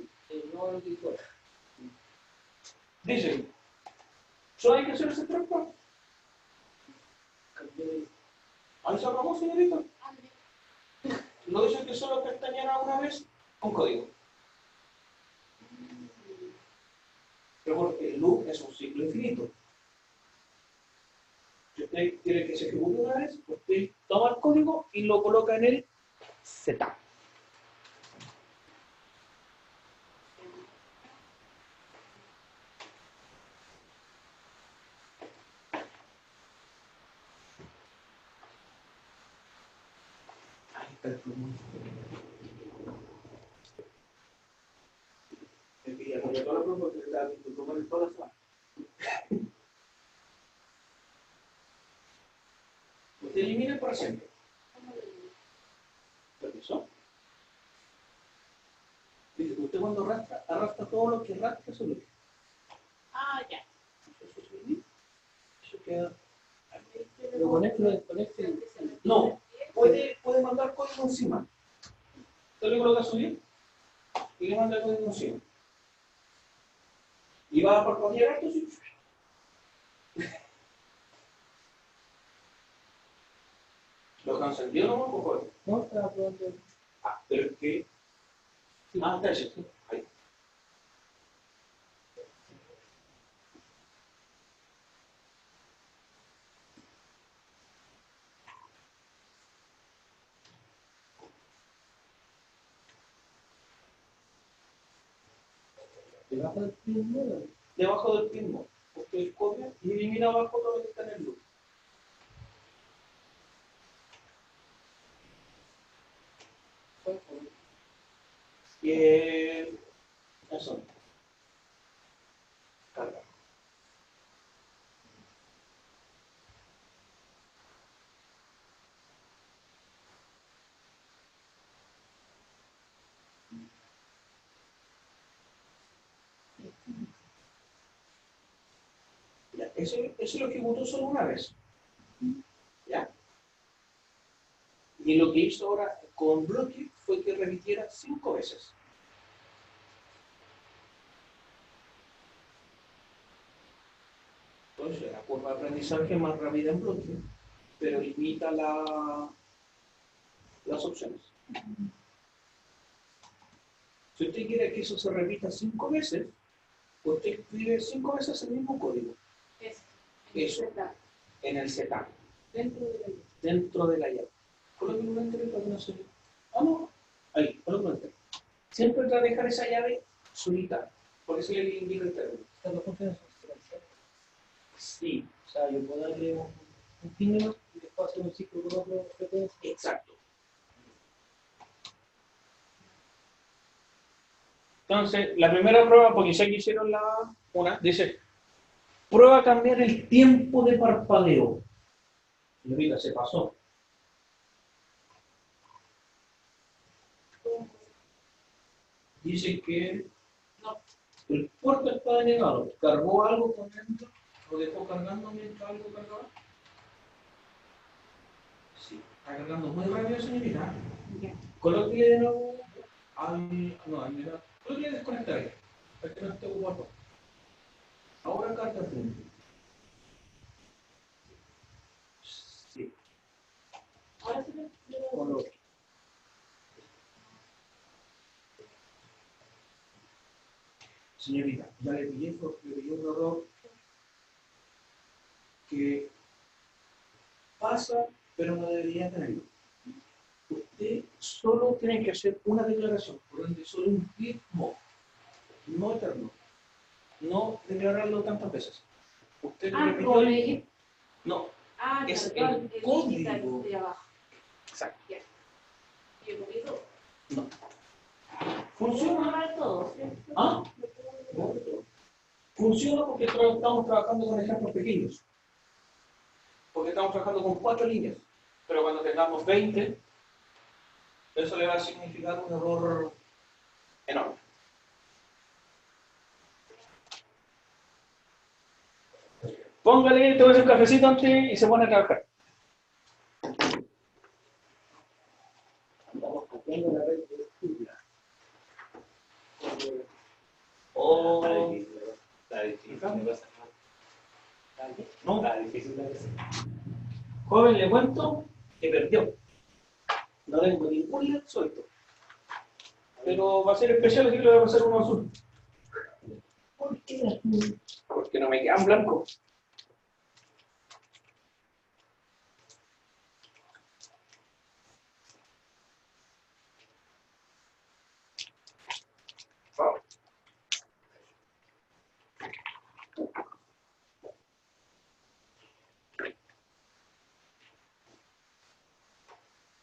No lo que fuera. Dice, ¿solo hay que hacer ese trampa? Ahí se acabó, señorita. No dice que solo pestañeará una vez con código. Pero porque el loop es un ciclo infinito. Si usted quiere que se ejecute una vez, usted toma el código y lo coloca en el setup. Ahí está el plumón. Me quería poner toda la pluma porque estaba viendo el plumón en toda la semana. Usted elimina para siempre. ¿Permiso? Dice que usted cuando arrastra todo lo que arrastra sobre usted. ya. Eso queda. Lo conecto, lo desconecto. No, puede mandar código encima. Usted le coloca subir y le manda el código encima. Y va a parpadear esto, sí. ¿Lo que encendió nomás, por favor? No, estaba probando. Pero es que. Está ese, sí. Ahí. Debajo del pin, Debajo del pinmo. Usted copia y elimina abajo todo lo que está en el loop. Eso. Carga. Ya, eso lo ejecutó solo una vez. Ya. Y lo que hizo ahora con bloque fue que repitiera 5 veces. Entonces, la curva de aprendizaje es más rápida en bloque, pero limita las opciones. Si usted quiere que eso se repita 5 veces, usted escribe 5 veces el mismo código. Eso. En el setup. Dentro de la llave. Coloque un enter para que no se... Ah, no. Ahí, coloque un enter. Siempre trata de dejar esa llave solita. Por eso le indica el término. Estas dos funciones son secuenciales. Sí, o sea, yo puedo darle un píndolo y después hacer un ciclo con otro frecuencia. Exacto. Entonces, la primera prueba, porque sé que hicieron una, dice, prueba a cambiar el tiempo de parpadeo. Y mira, se pasó. Dice que no, el puerto está denegado. ¿Cargó algo con dentro? ¿Lo dejó cargando mientras algo cargaba? Sí, está cargando muy rápido, señorita. Colóquele de nuevo colóquele desconectar ahí, para que no esté ocupado. Ahora carga el tiempo. Sí. Ahora sí me Coloque. Señorita, ya le pillé porque le pillé un error que pasa, pero no debería tenerlo. Usted solo tiene que hacer una declaración, por ende solo un clic mo, no eterno, no declararlo tantas veces. Usted le repitió como le dije. no, Ah, es claro, el el código. digital de abajo. Exacto. Ya. Yo comí todo. No. Puedo Funciona. borrar todo, ¿cierto? ¿Ah? Funciona porque estamos trabajando con ejemplos pequeños. Porque estamos trabajando con 4 líneas. Pero cuando tengamos 20, eso le va a significar un error enorme. Póngale, te voy a hacer un cafecito antes y se pone a trabajar. Estamos copiando la red de estudio. Oh, Está difícil, no pasa nada. no. Está difícil la cosa. Joven, le cuento que perdió. No tengo ningún LED suelto. Pero va a ser especial, así que le voy a pasar uno azul. ¿Por qué? Porque no me quedan blancos.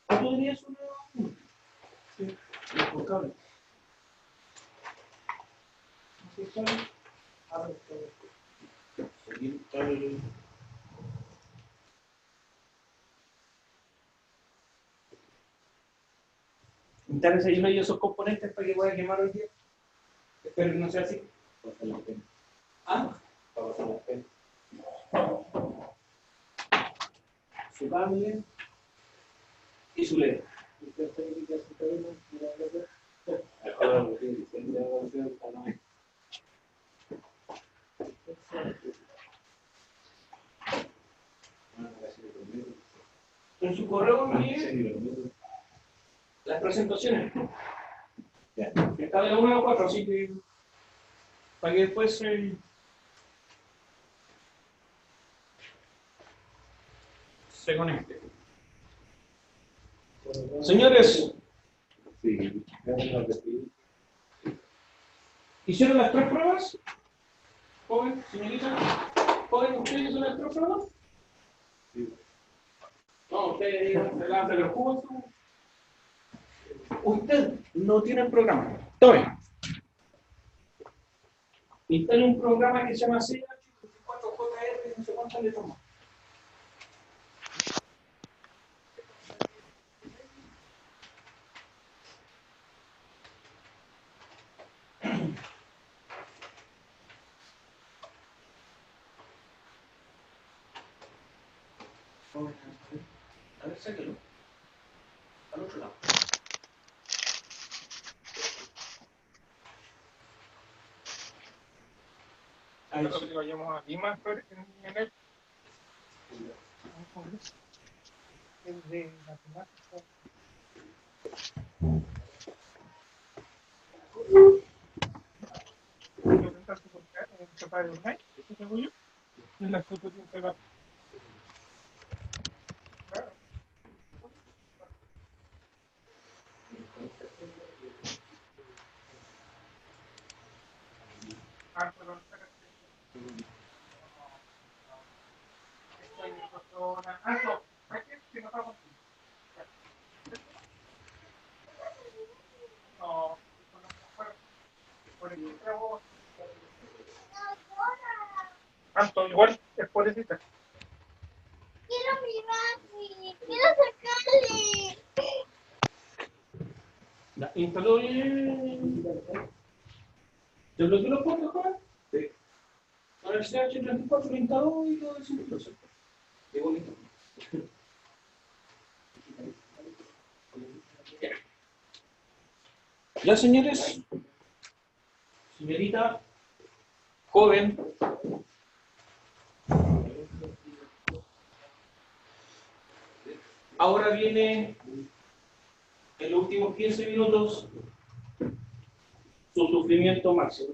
¿Tú dirías una? Sí, por cable. ¿Sí, cable? Abre el cable. Seguir cable. Instales ahí uno de esos componentes para que pueda quemar hoy día. Espero que no sea así. Pasa la pena. Ah, Pasa la pena. su cable y su LED. Ahora lo que dicen ya va a ser para no. En su correo envíe Sí, las presentaciones. ya. Está de la 1 a 4, así que para que después se conecte. Señores, Sí, vamos a repetir. ¿hicieron las 3 pruebas? Joven, señorita, joven, ¿ustedes hicieron las 3 pruebas? Sí. No, ustedes digan, delante de los jugos. Usted no tiene el programa. Tome. Instale un programa que se llama CH24JR, no sé cuántas le toma. A ver, sáquelo. Al otro lado. Ahí Lo sí. que vayamos aquí más en el de matemáticas. para el night, eso tengo yo. Y la foto tiene que pegar. Claro. Ah, perdón, espérate. Estoy en persona. Ah, no. Aquí que no está contigo. No, por aquí traigo. Tanto, igual es pobrecita. Quiero mi Barbie, quiero sacarle. Ya, instaló bien. ¿Te bloqueó los puntos, joven? Sí. Ahora el CH34 lo instaló y todo eso. Entonces, qué bonito. Ya, señores, señorita, joven, ahora viene en los últimos 15 minutos su sufrimiento máximo.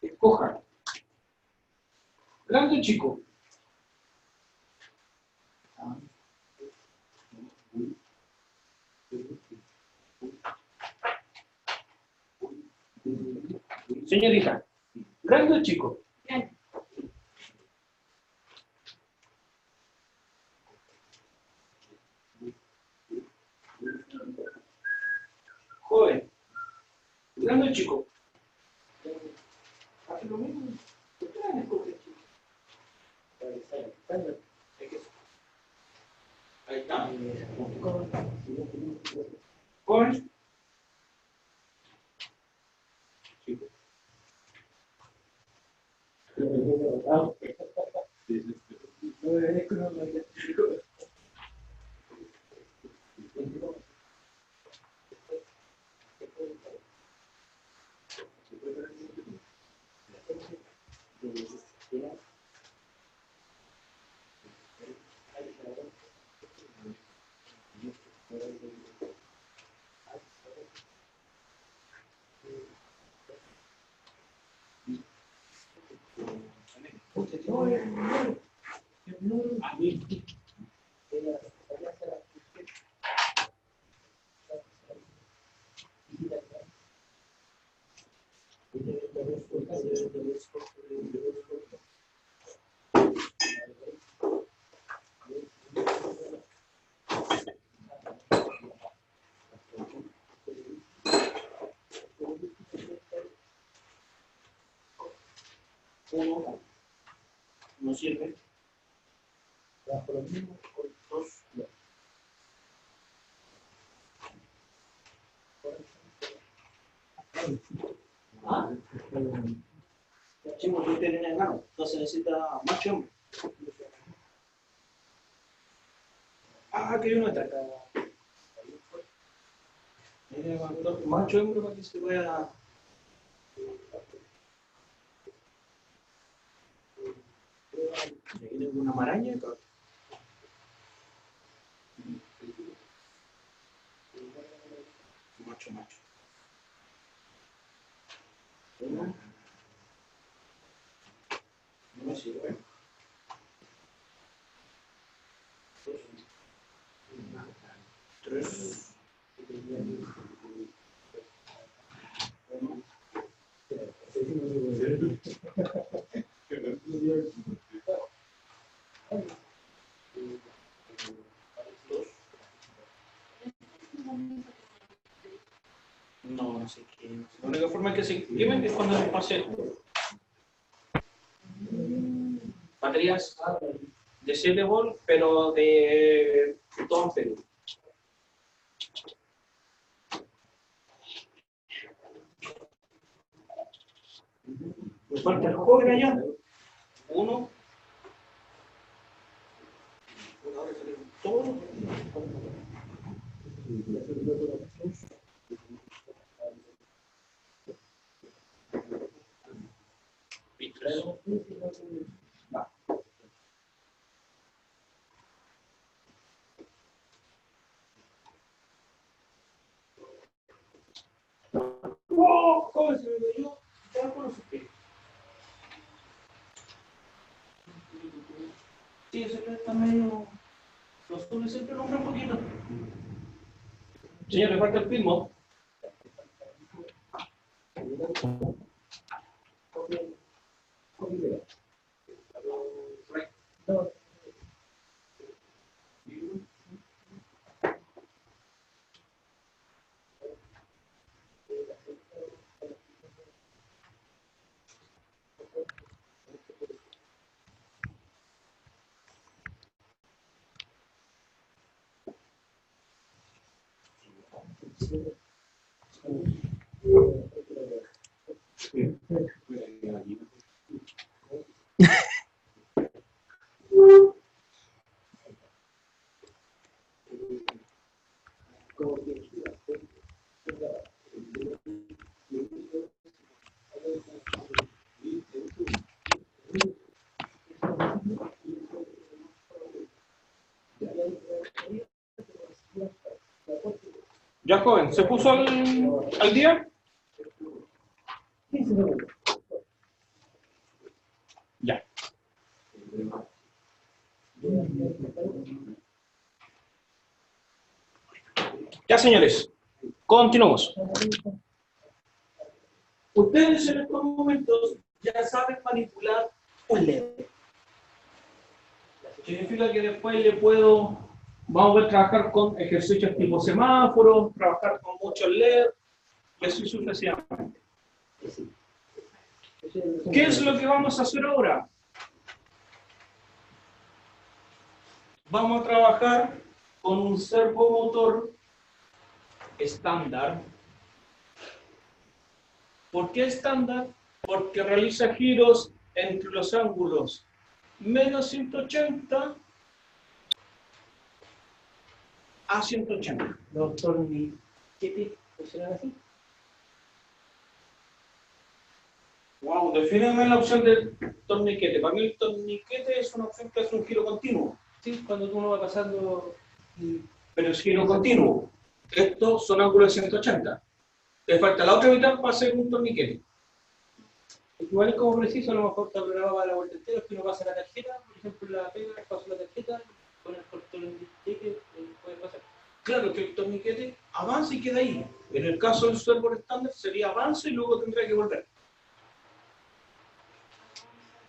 Escoja, grande o chico. Señorita, grande o chico. Joven, grande o chico. Hace lo mismo. ¿Por qué van a escoger chico? Ahí está. Joven. Chico. Uno no sirve. Dos. ¿Ah? Chimo, tú tienes enano, entonces necesita macho hombre. Ah, que hay una atrás. Macho hombre para que se vaya. Aquí tengo una maraña. Macho, macho. Uno. No me sirve. Dos. Tres. Uno. Dos. No, no sé qué. La única forma que se quemen es cuando les pase esto. Baterías de 7 volt, pero de 2 amperios. Me falta el joven allá. Uno. Ahora salieron todos. Va. interrumpe un poquito. Señor, le falta el pismo. Ya, joven, ¿se puso al día? Ya. Ya, señores, continuamos. Ustedes en estos momentos ya saben manipular un LED. Significa que después vamos a ver trabajar con ejercicios tipo semáforo, trabajar con muchos LED, y así sucesivamente. ¿Qué es lo que vamos a hacer ahora? Vamos a trabajar con un servomotor estándar. ¿Por qué estándar? Porque realiza giros entre los ángulos menos 180 a 180. Los torniquetes funcionan así. Wow, defíneme la opción de torniquete. Para mí el torniquete es una opción que hace un giro continuo. Sí, cuando uno va pasando. Pero es giro continuo. Estos son ángulos de 180. Te falta la otra mitad para hacer un torniquete. Igual es como preciso, a lo mejor está programado para la vuelta entera, que uno pasa la tarjeta, por ejemplo, la pega, paso la tarjeta, con el torniquete puede pasar. Claro que el torniquete avanza y queda ahí. En el caso del servo estándar sería avance y luego tendría que volver.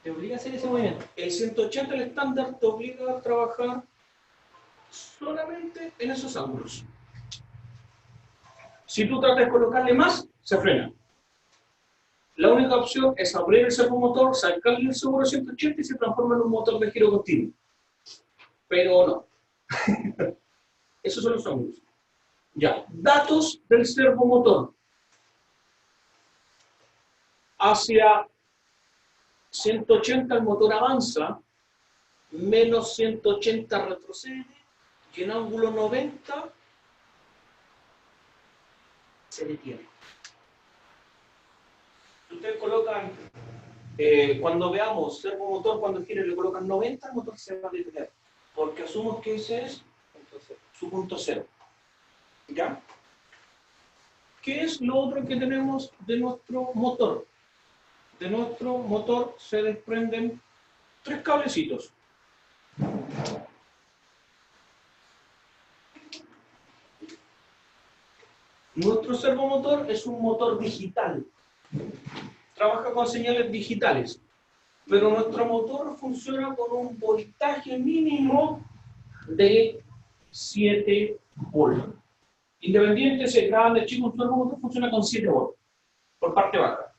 Te obliga a hacer ese movimiento. El 180 el estándar te obliga a trabajar solamente en esos ángulos. Si tú tratas de colocarle más, se frena. La única opción es abrir el servomotor, sacarle el seguro 180 y se transforma en un motor de giro continuo. Pero no. Esos son los ángulos. Ya, datos del servomotor. Hacia 180 el motor avanza, menos 180 retrocede, y en ángulo 90 se detiene. Ustedes colocan, cuando veamos servomotor, cuando gire le colocan 90, el motor se va a detener, porque asumo que ese es su punto cero. ¿Ya? ¿Qué es lo otro que tenemos de nuestro motor? De nuestro motor se desprenden 3 cablecitos. Nuestro servomotor es un motor digital. Trabaja con señales digitales. Pero nuestro motor funciona con un voltaje mínimo de 7 volts. Independiente si es grande, chico, un servomotor funciona con 7 volts. Por parte baja.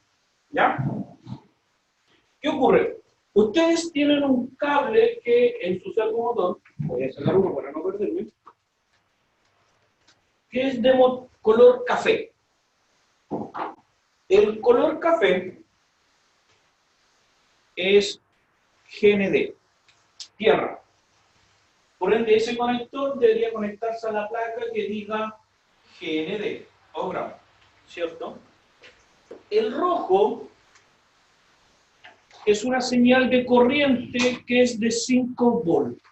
¿Ya? ¿Qué ocurre? Ustedes tienen un cable que en su servomotor, voy a sacar uno para no perderme, que es de color café. El color café es GND, tierra. Por ende, ese conector debería conectarse a la placa que diga GND, o ground, ¿cierto? El rojo es una señal de corriente que es de 5 volts.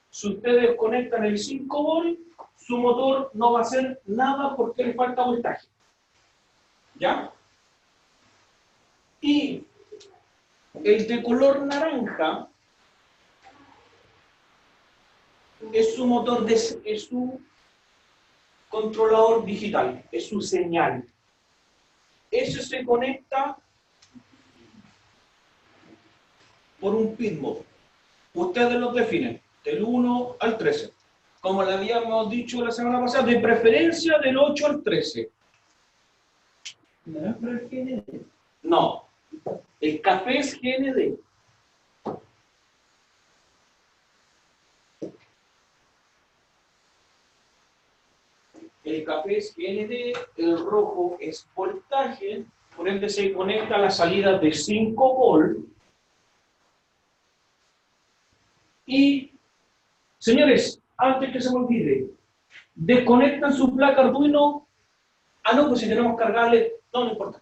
Si ustedes conectan el 5 volts, su motor no va a hacer nada porque le falta voltaje. ¿Ya? Y el de color naranja es su motor, es su controlador digital, es su señal. Ese se conecta por un pinboard. Ustedes lo definen, del 1 al 13. Como le habíamos dicho la semana pasada, de preferencia del 8 al 13. ¿No es por el GND? No, el café es GND. El café es GND, el rojo es voltaje, por ende se conecta a la salida de 5 volt. Y, señores, antes que se me olvide, desconectan su placa Arduino. Ah, no, pues si tenemos cargable, no importa.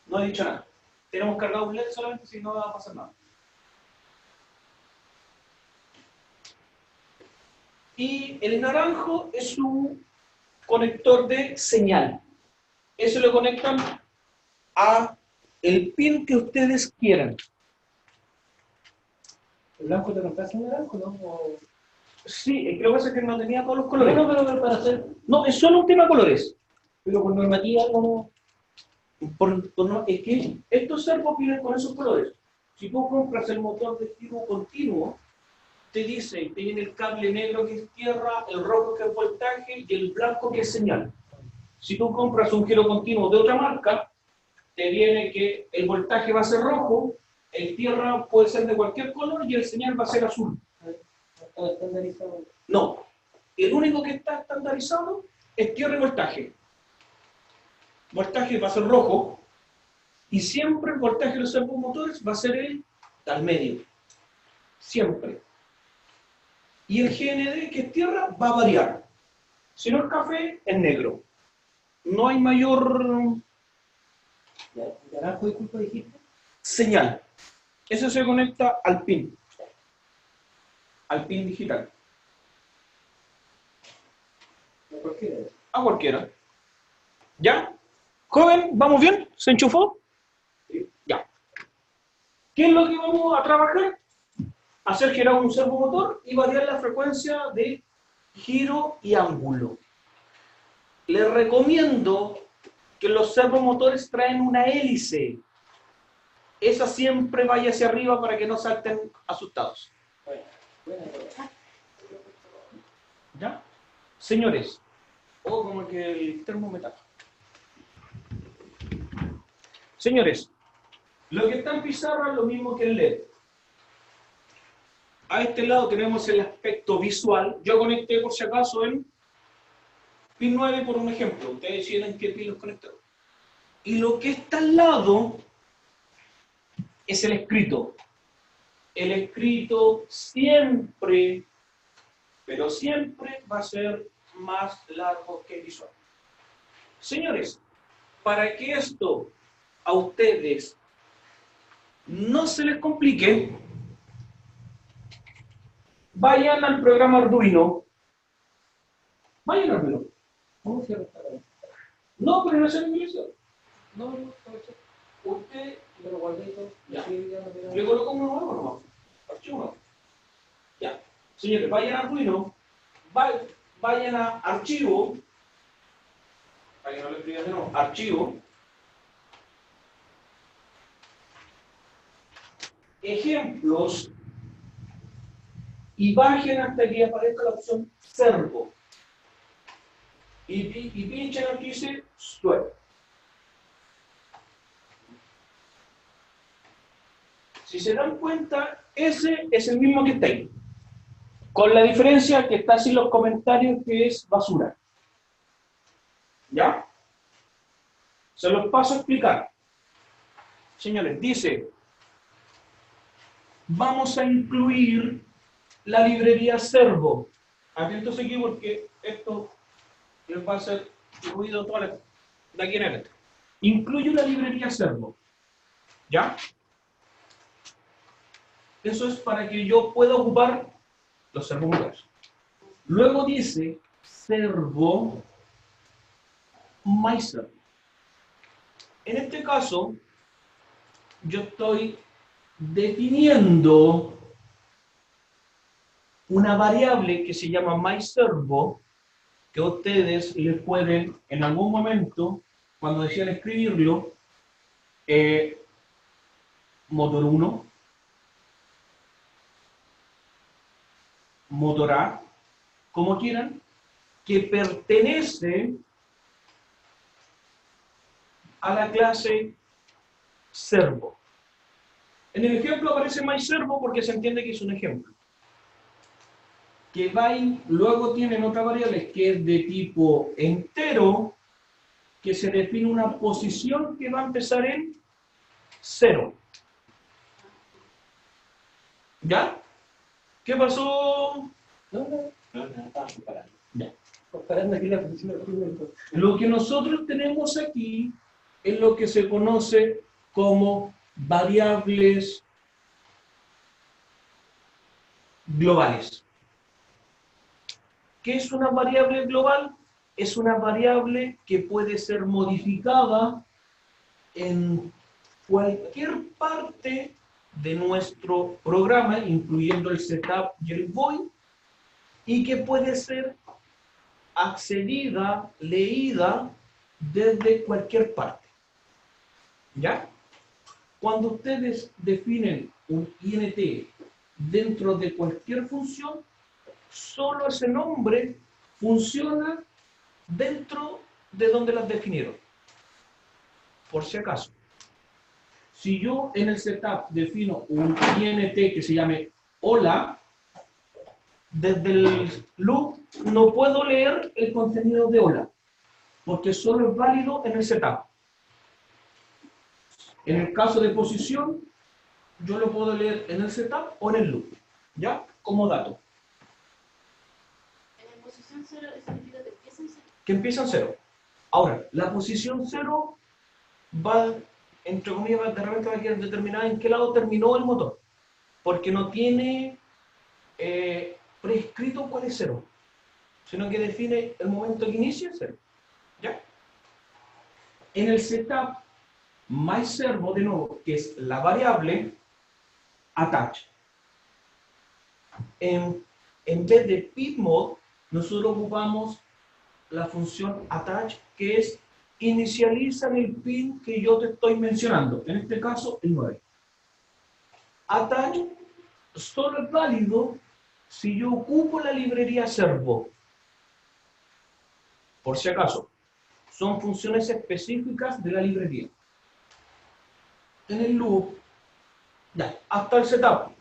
No he dicho nada. Tenemos cargado un LED solamente, si no va a pasar nada. Y el naranjo es su conector de señal. Eso lo conectan a el pin que ustedes quieran. ¿El blanco te reemplaza el naranjo, no? O... Sí, es que lo que pasa es que no tenía todos los colores. No, pero para hacer... No, es solo un tema de colores. Pero por normativa, no... Es que estos servos vienen con esos colores. Si tú compras el motor de giro continuo, te dice, te viene el cable negro que es tierra, el rojo que es voltaje y el blanco que es señal. Si tú compras un giro continuo de otra marca, te viene que el voltaje va a ser rojo, el tierra puede ser de cualquier color y el señal va a ser azul. Está estandarizado. No, el único que está estandarizado es tierra y voltaje. Voltaje va a ser rojo y siempre el voltaje de los servomotores va a ser el al medio. Siempre. Y el GND, que es tierra, va a variar. Si no es café, es negro. No hay mayor ¿El naranjo, disculpa, dijiste? señal. Eso se conecta al pin digital. ¿Por qué? A cualquiera. ¿Ya? Joven, ¿vamos bien? ¿Se enchufó? Sí. Ya. ¿Qué es lo que vamos a trabajar? Hacer girar un servomotor y variar la frecuencia de giro y ángulo. Les recomiendo que los servomotores traen una hélice. Esa siempre vaya hacia arriba para que no salten asustados. ¿Ya? Señores, como que el termometal. Señores, lo que está en pizarra es lo mismo que el LED. A este lado tenemos el aspecto visual. Yo conecté por si acaso en pin 9 por un ejemplo. Ustedes deciden en qué pin los conectaron. Y lo que está al lado es el escrito. El escrito siempre, pero siempre va a ser más largo que el visual. Señores, para que esto a ustedes no se les complique, vayan al programa Arduino. Vayan al Arduino. ¿Cómo se restaura? No, pero no es en inglés. No, no, por eso. Usted Yo lo guardé y todo. Ya. Sí, ya no tengo- le coloca uno nuevo nomás. Archivo nuevo. Ya. Señores, vayan a Arduino. Vayan a archivo. Para que no le escriban de nuevo. Archivo. Ejemplos. Y bajen hasta que aparezca la opción servo. Y pinchen aquí dice swap. Si se dan cuenta, ese es el mismo que está ahí. Con la diferencia que está sin los comentarios, que es basura. ¿Ya? Se los paso a explicar. Señores, dice, vamos a incluir la librería servo. Atentos aquí porque esto les va a hacer ruido toda la, de aquí en adelante. Incluye la librería servo. ¿Ya? Eso es para que yo pueda ocupar los servomotores. Luego dice servo myservo. En este caso, yo estoy definiendo una variable que se llama myServo, que ustedes les pueden, en algún momento, cuando decían escribirlo, motor 1, motor A, como quieran, que pertenece a la clase servo. En el ejemplo aparece myServo porque se entiende que es un ejemplo. Que luego tienen otra variable que es de tipo entero, que se define una posición que va a empezar en 0. ¿Ya? ¿Qué pasó? Comparando aquí la función del argumento. Lo que nosotros tenemos aquí es lo que se conoce como variables globales. ¿Qué es una variable global? Es una variable que puede ser modificada en cualquier parte de nuestro programa, incluyendo el setup y el void, y que puede ser accedida, leída desde cualquier parte. ¿Ya? Cuando ustedes definen un int dentro de cualquier función, solo ese nombre funciona dentro de donde las definieron. Por si acaso. Si yo en el setup defino un int que se llame hola, desde el loop no puedo leer el contenido de hola, porque solo es válido en el setup. En el caso de posición, yo lo puedo leer en el setup o en el loop, ¿ya? Como dato. En la posición 0 significa que empieza en 0. Que empieza en 0. Ahora, la posición 0 va, entre comillas, de repente va a quedar determinada en qué lado terminó el motor, porque no tiene prescrito cuál es 0, sino que define el momento que inicia 0. ¿Ya? En el setup, myServo, de nuevo, que es la variable attach. En vez de pipmod, nosotros ocupamos la función attach, que es inicializar el pin que yo te estoy mencionando, en este caso el 9. Attach solo es válido si yo ocupo la librería servo. Por si acaso, son funciones específicas de la librería. En el loop, ya, hasta el setup,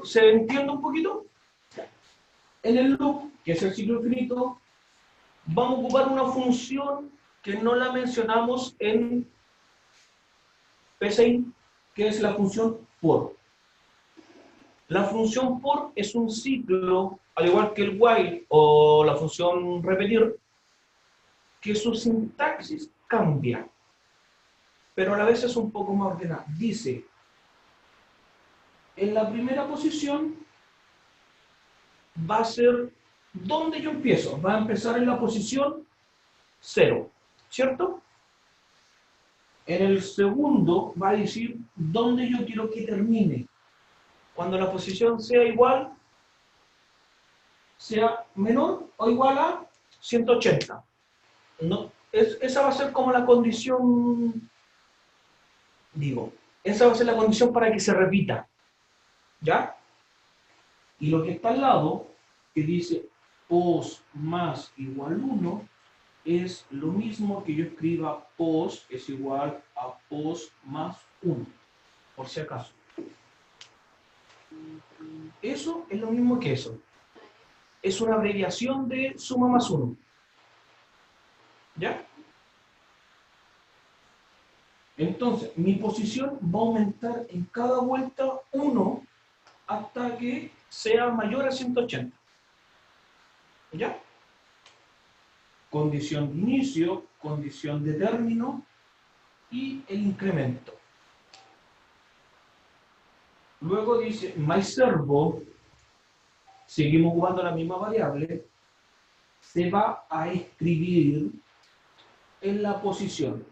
¿se entiende un poquito? Ya. En el loop, que es el ciclo infinito, vamos a ocupar una función que no la mencionamos en PCI, que es la función for. La función for es un ciclo, al igual que el while o la función repetir, que su sintaxis cambia, pero a la vez es un poco más ordenada. Dice, en la primera posición va a ser donde yo empiezo, va a empezar en la posición 0, ¿cierto? En el segundo va a decir dónde yo quiero que termine. Cuando la posición sea igual, sea menor o igual a 180. No, esa va a ser como la condición, esa va a ser la condición para que se repita. ¿Ya? Y lo que está al lado, que dice pos más igual 1, es lo mismo que yo escriba pos es igual a pos más 1, por si acaso. Eso es lo mismo que eso. Es una abreviación de suma más 1. ¿Ya? Entonces, mi posición va a aumentar en cada vuelta 1 hasta que sea mayor a 180. ¿Ya? Condición de inicio, condición de término y el incremento. Luego dice myServo, seguimos jugando la misma variable, se va a escribir en la posición.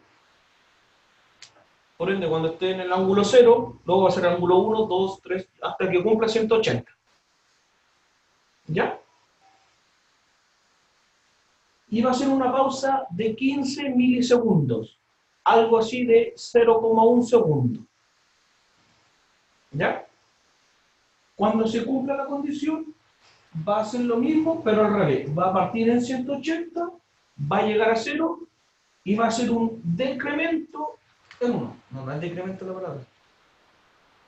Por ende, cuando esté en el ángulo 0, luego va a ser ángulo 1, 2, 3, hasta que cumpla 180. ¿Ya? Y va a ser una pausa de 15 milisegundos, algo así de 0,1 segundo. ¿Ya? Cuando se cumpla la condición, va a ser lo mismo, pero al revés. Va a partir en 180, va a llegar a 0 y va a ser un decremento en 1. No es decremento la palabra.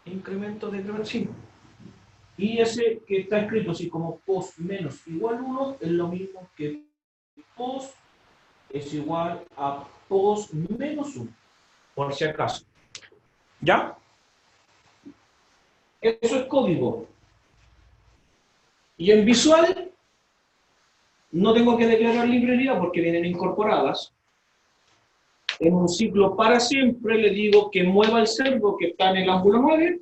Incremento, decremento, sí. Y ese que está escrito así como pos menos igual 1 es lo mismo que pos es igual a pos menos 1, por si acaso. ¿Ya? Eso es código. Y en visual, no tengo que declarar librería porque vienen incorporadas. En un ciclo para siempre le digo que mueva el servo que está en el ángulo 9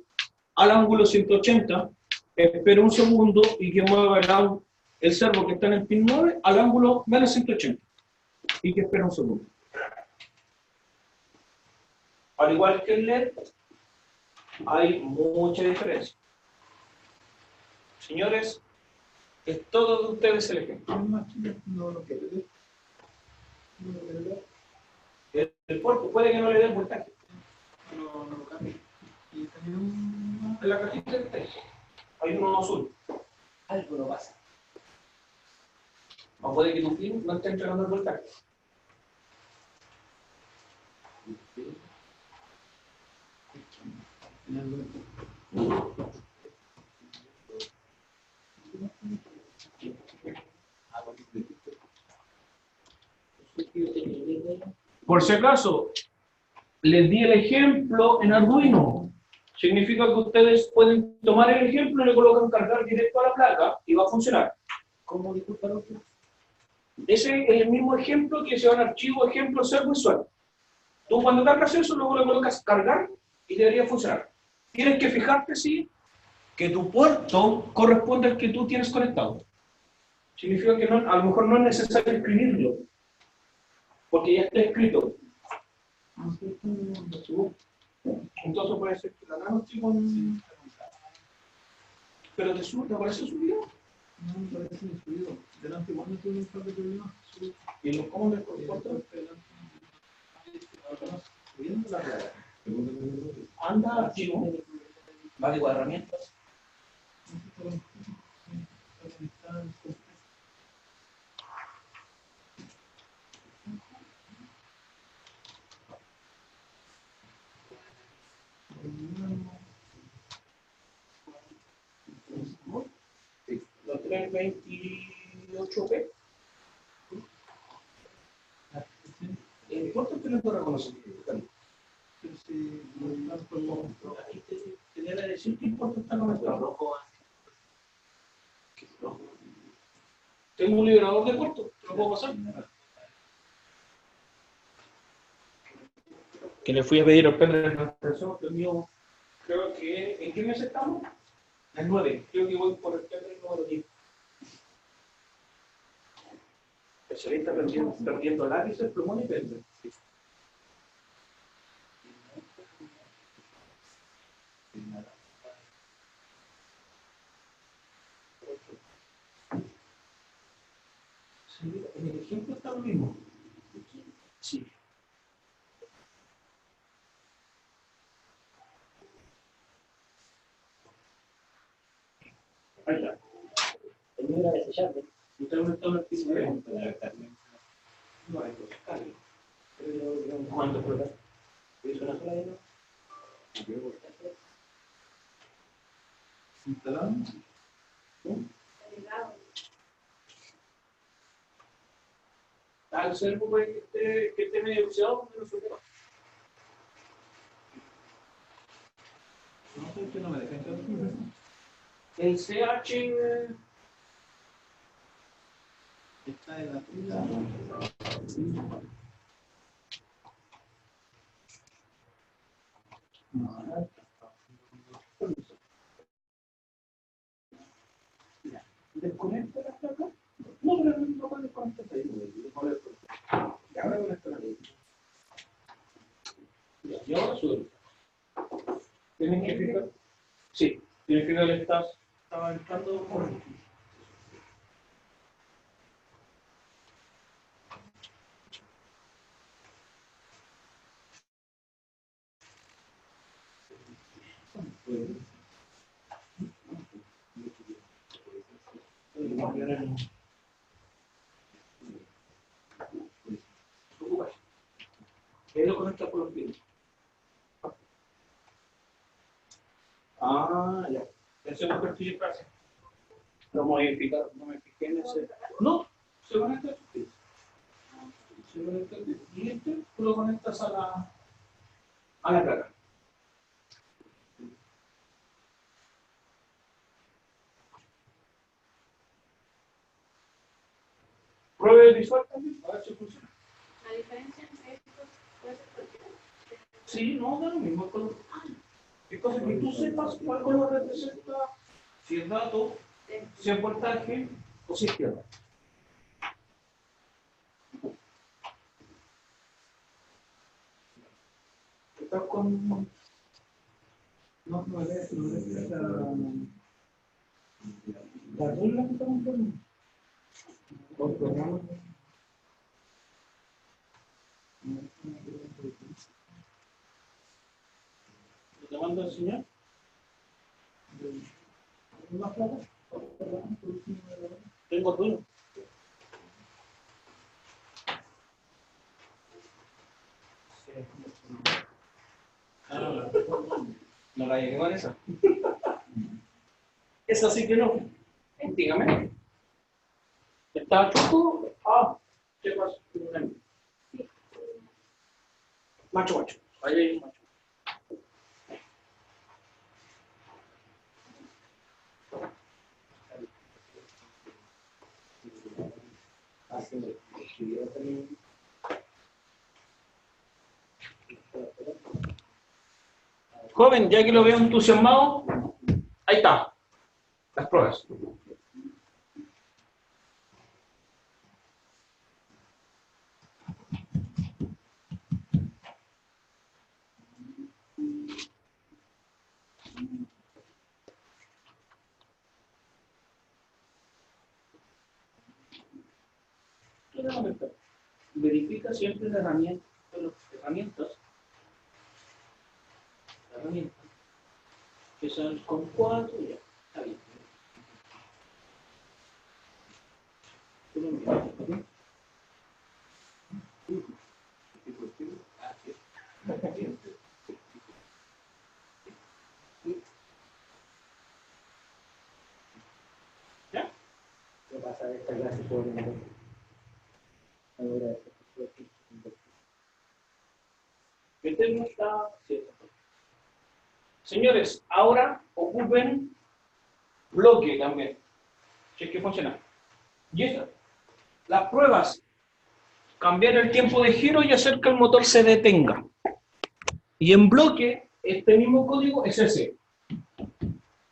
al ángulo 180, espera un segundo y que mueva el servo que está en el pin 9 al ángulo menos 180 y que espera un segundo. Al igual que el LED, hay mucha diferencia. Señores, es todo de ustedes el ejemplo. No lo quiere ver. No lo quiere ver. El puerto puede que no le dé el voltaje. No lo cambie. Y tenía un... En la cajita del texto hay uno azul. Algo no pasa. O puede que tu pin no esté entregando el voltaje. Por si acaso, les di el ejemplo en Arduino. Significa que ustedes pueden tomar el ejemplo y le colocan cargar directo a la placa y va a funcionar. ¿Cómo disculparon? Ese es el mismo ejemplo que se va en archivo, ejemplo, ser visual. Tú cuando cargas eso, luego le colocas cargar y debería funcionar. Tienes que fijarte, sí, que tu puerto corresponde al que tú tienes conectado. Significa que no, a lo mejor no es necesario escribirlo, porque ya está escrito. Entonces puede ser que la nano esté con... ¿Pero te sube? ¿Te aparece subido? No me parece ni fluido. Delante igual no tuve un par de problemas. ¿Y cómo le corta? Subiendo la realidad. Anda, archivo. Vale, con herramientas. Los 328p. El puerto que no puedo reconocer. Pero si no es por lo Aquí te debe decir que el puerto está conectado. Tengo un liberador de puerto, ¿te lo puedo pasar? Que le fui a pedir al Pedro en la extensión, que el mío, creo que, ¿en qué mes estamos? El 9, creo que voy por el Pedro número 10. Especialista perdiendo lápices, plumón y Pedro. Sí, en el ejemplo está lo mismo. Sí. Ahí está. El mío era desechable. Usted no está en el piso de no hay cosas, carga. ¿Cuánto explota? ¿Es una sola de no? instalado. Al servo puede que esté medio oxidado porque no suele. No sé que no me deja entrar. El CH Está en la fila. desconecta la placa. No, pero no puede desconectar ahí. Y ahora conecta la línea. Y ahora sube. Tienes que fijar. Sí, tienes que fijar que estaba entrando por el... Ocupa. Ahí lo conecta por los pies. Ah, ya. Ese es un perfil de frase. Lo modificaron, no me fijé en ese. No, se conecta a tus pies. Se conecta al pie. Y este tú lo conectas a la placa. Pruebe el visual también, a ver si funciona. La diferencia entre estos puede ser cualquiera. Sí, no, da lo mismo el color. Es cosa que tú sepas cuál color representa, si es dato, si es voltaje o si es tierra. Estás con... No es la regla que estamos poniendo. Por programa. ¿Te mando a enseñar? ¿Una placa? Tengo tuyo. No la llegué con esa. Esa sí que no. Dígame. ¿Está chupo? Ah, ¿qué pasa? Macho, macho. Ahí hay un macho. Joven, ya que lo veo entusiasmado, ahí está. Las pruebas. Verifica siempre las herramientas que son con 4 ya. Está bien. Tú lo miras, ¿ok? ¿Ya? ¿Qué pasa de esta clase por el ahora? Este no está cierto. Señores, ahora ocupen bloque también. Si es que funciona. Y esta, las pruebas. Cambiar el tiempo de giro y hacer que el motor se detenga. Y en bloque, este mismo código es ese.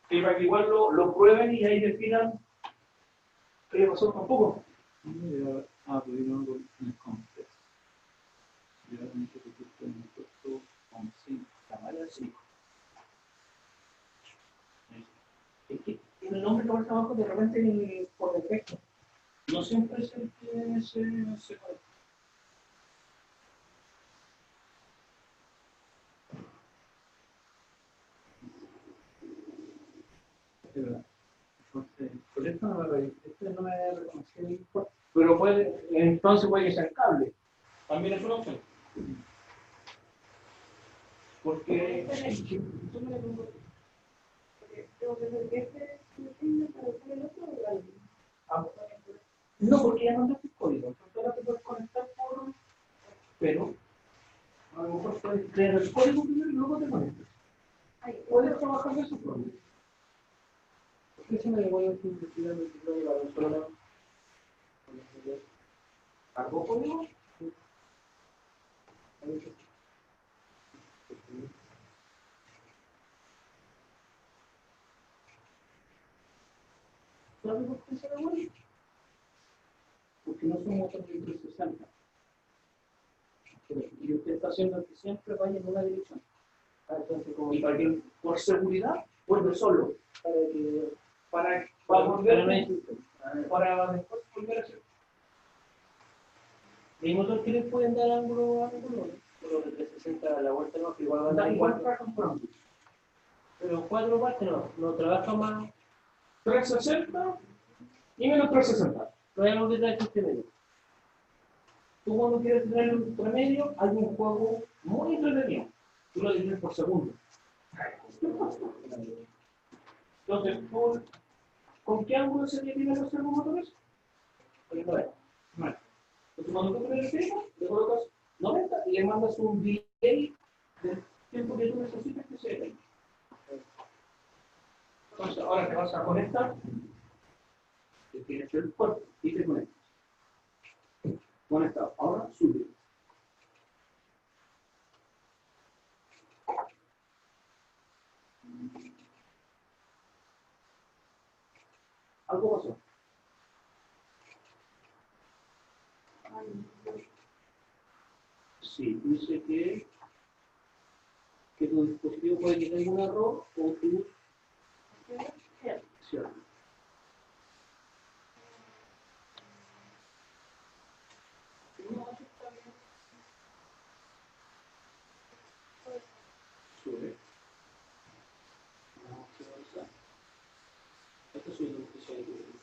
Y para que igual lo prueben y ahí definan qué pasó tampoco. Ah, pues yo no con el complex. Yo he dicho que tú tienes puesto con 5. La malla 5. Es que el nombre que va abajo de repente por defecto. No siempre es el que se conecta. Es verdad. Entonces, por esto no me reconoció el importe. Pero entonces puede que sea el cable. También es una opción. Porque Tengo que ver que este lo tenga para usar el otro o algo. no, porque ya no tengo el código. Entonces ahora te puedes conectar por... Pero a lo mejor puedes crear el código primero y luego te conectas. Puedes trabajar de su forma. ¿Qué se me voy a simplificar el título de la consola? ¿Cargo código? ¿Sabes por qué se ve bueno? Porque no son motores de 360. Y usted está haciendo que siempre vaya en una dirección. Entonces, como para que por seguridad vuelve solo. Para volver para después volver a hacer. ¿Y motor que le pueden dar ángulo a ángulo? Pero de 360 a la vuelta no, que igual van a Da dar igual igual. para comprar. Pero 4 partes no trabaja más. 360 y menos 360. Todavía no te trae este medio. Tú cuando quieres tener un promedio, hay un juego muy entretenido. Tú lo divides por segundo. Entonces, tú, ¿con qué ángulo se tienen los termomotores? Con el 90. Vale. Entonces, cuando tú pones el tiempo, le colocas 90 y le mandas un delay del tiempo que tú necesitas que se detenga. Entonces, ahora te vas a conectar, te tienes el puerto y te conectas. Conectado. Ahora sube. Algo pasó. Sí, dice que tu dispositivo puede que tenga un error o tu cierto. Sube. Vamos a avanzar. Esto es lo que se ha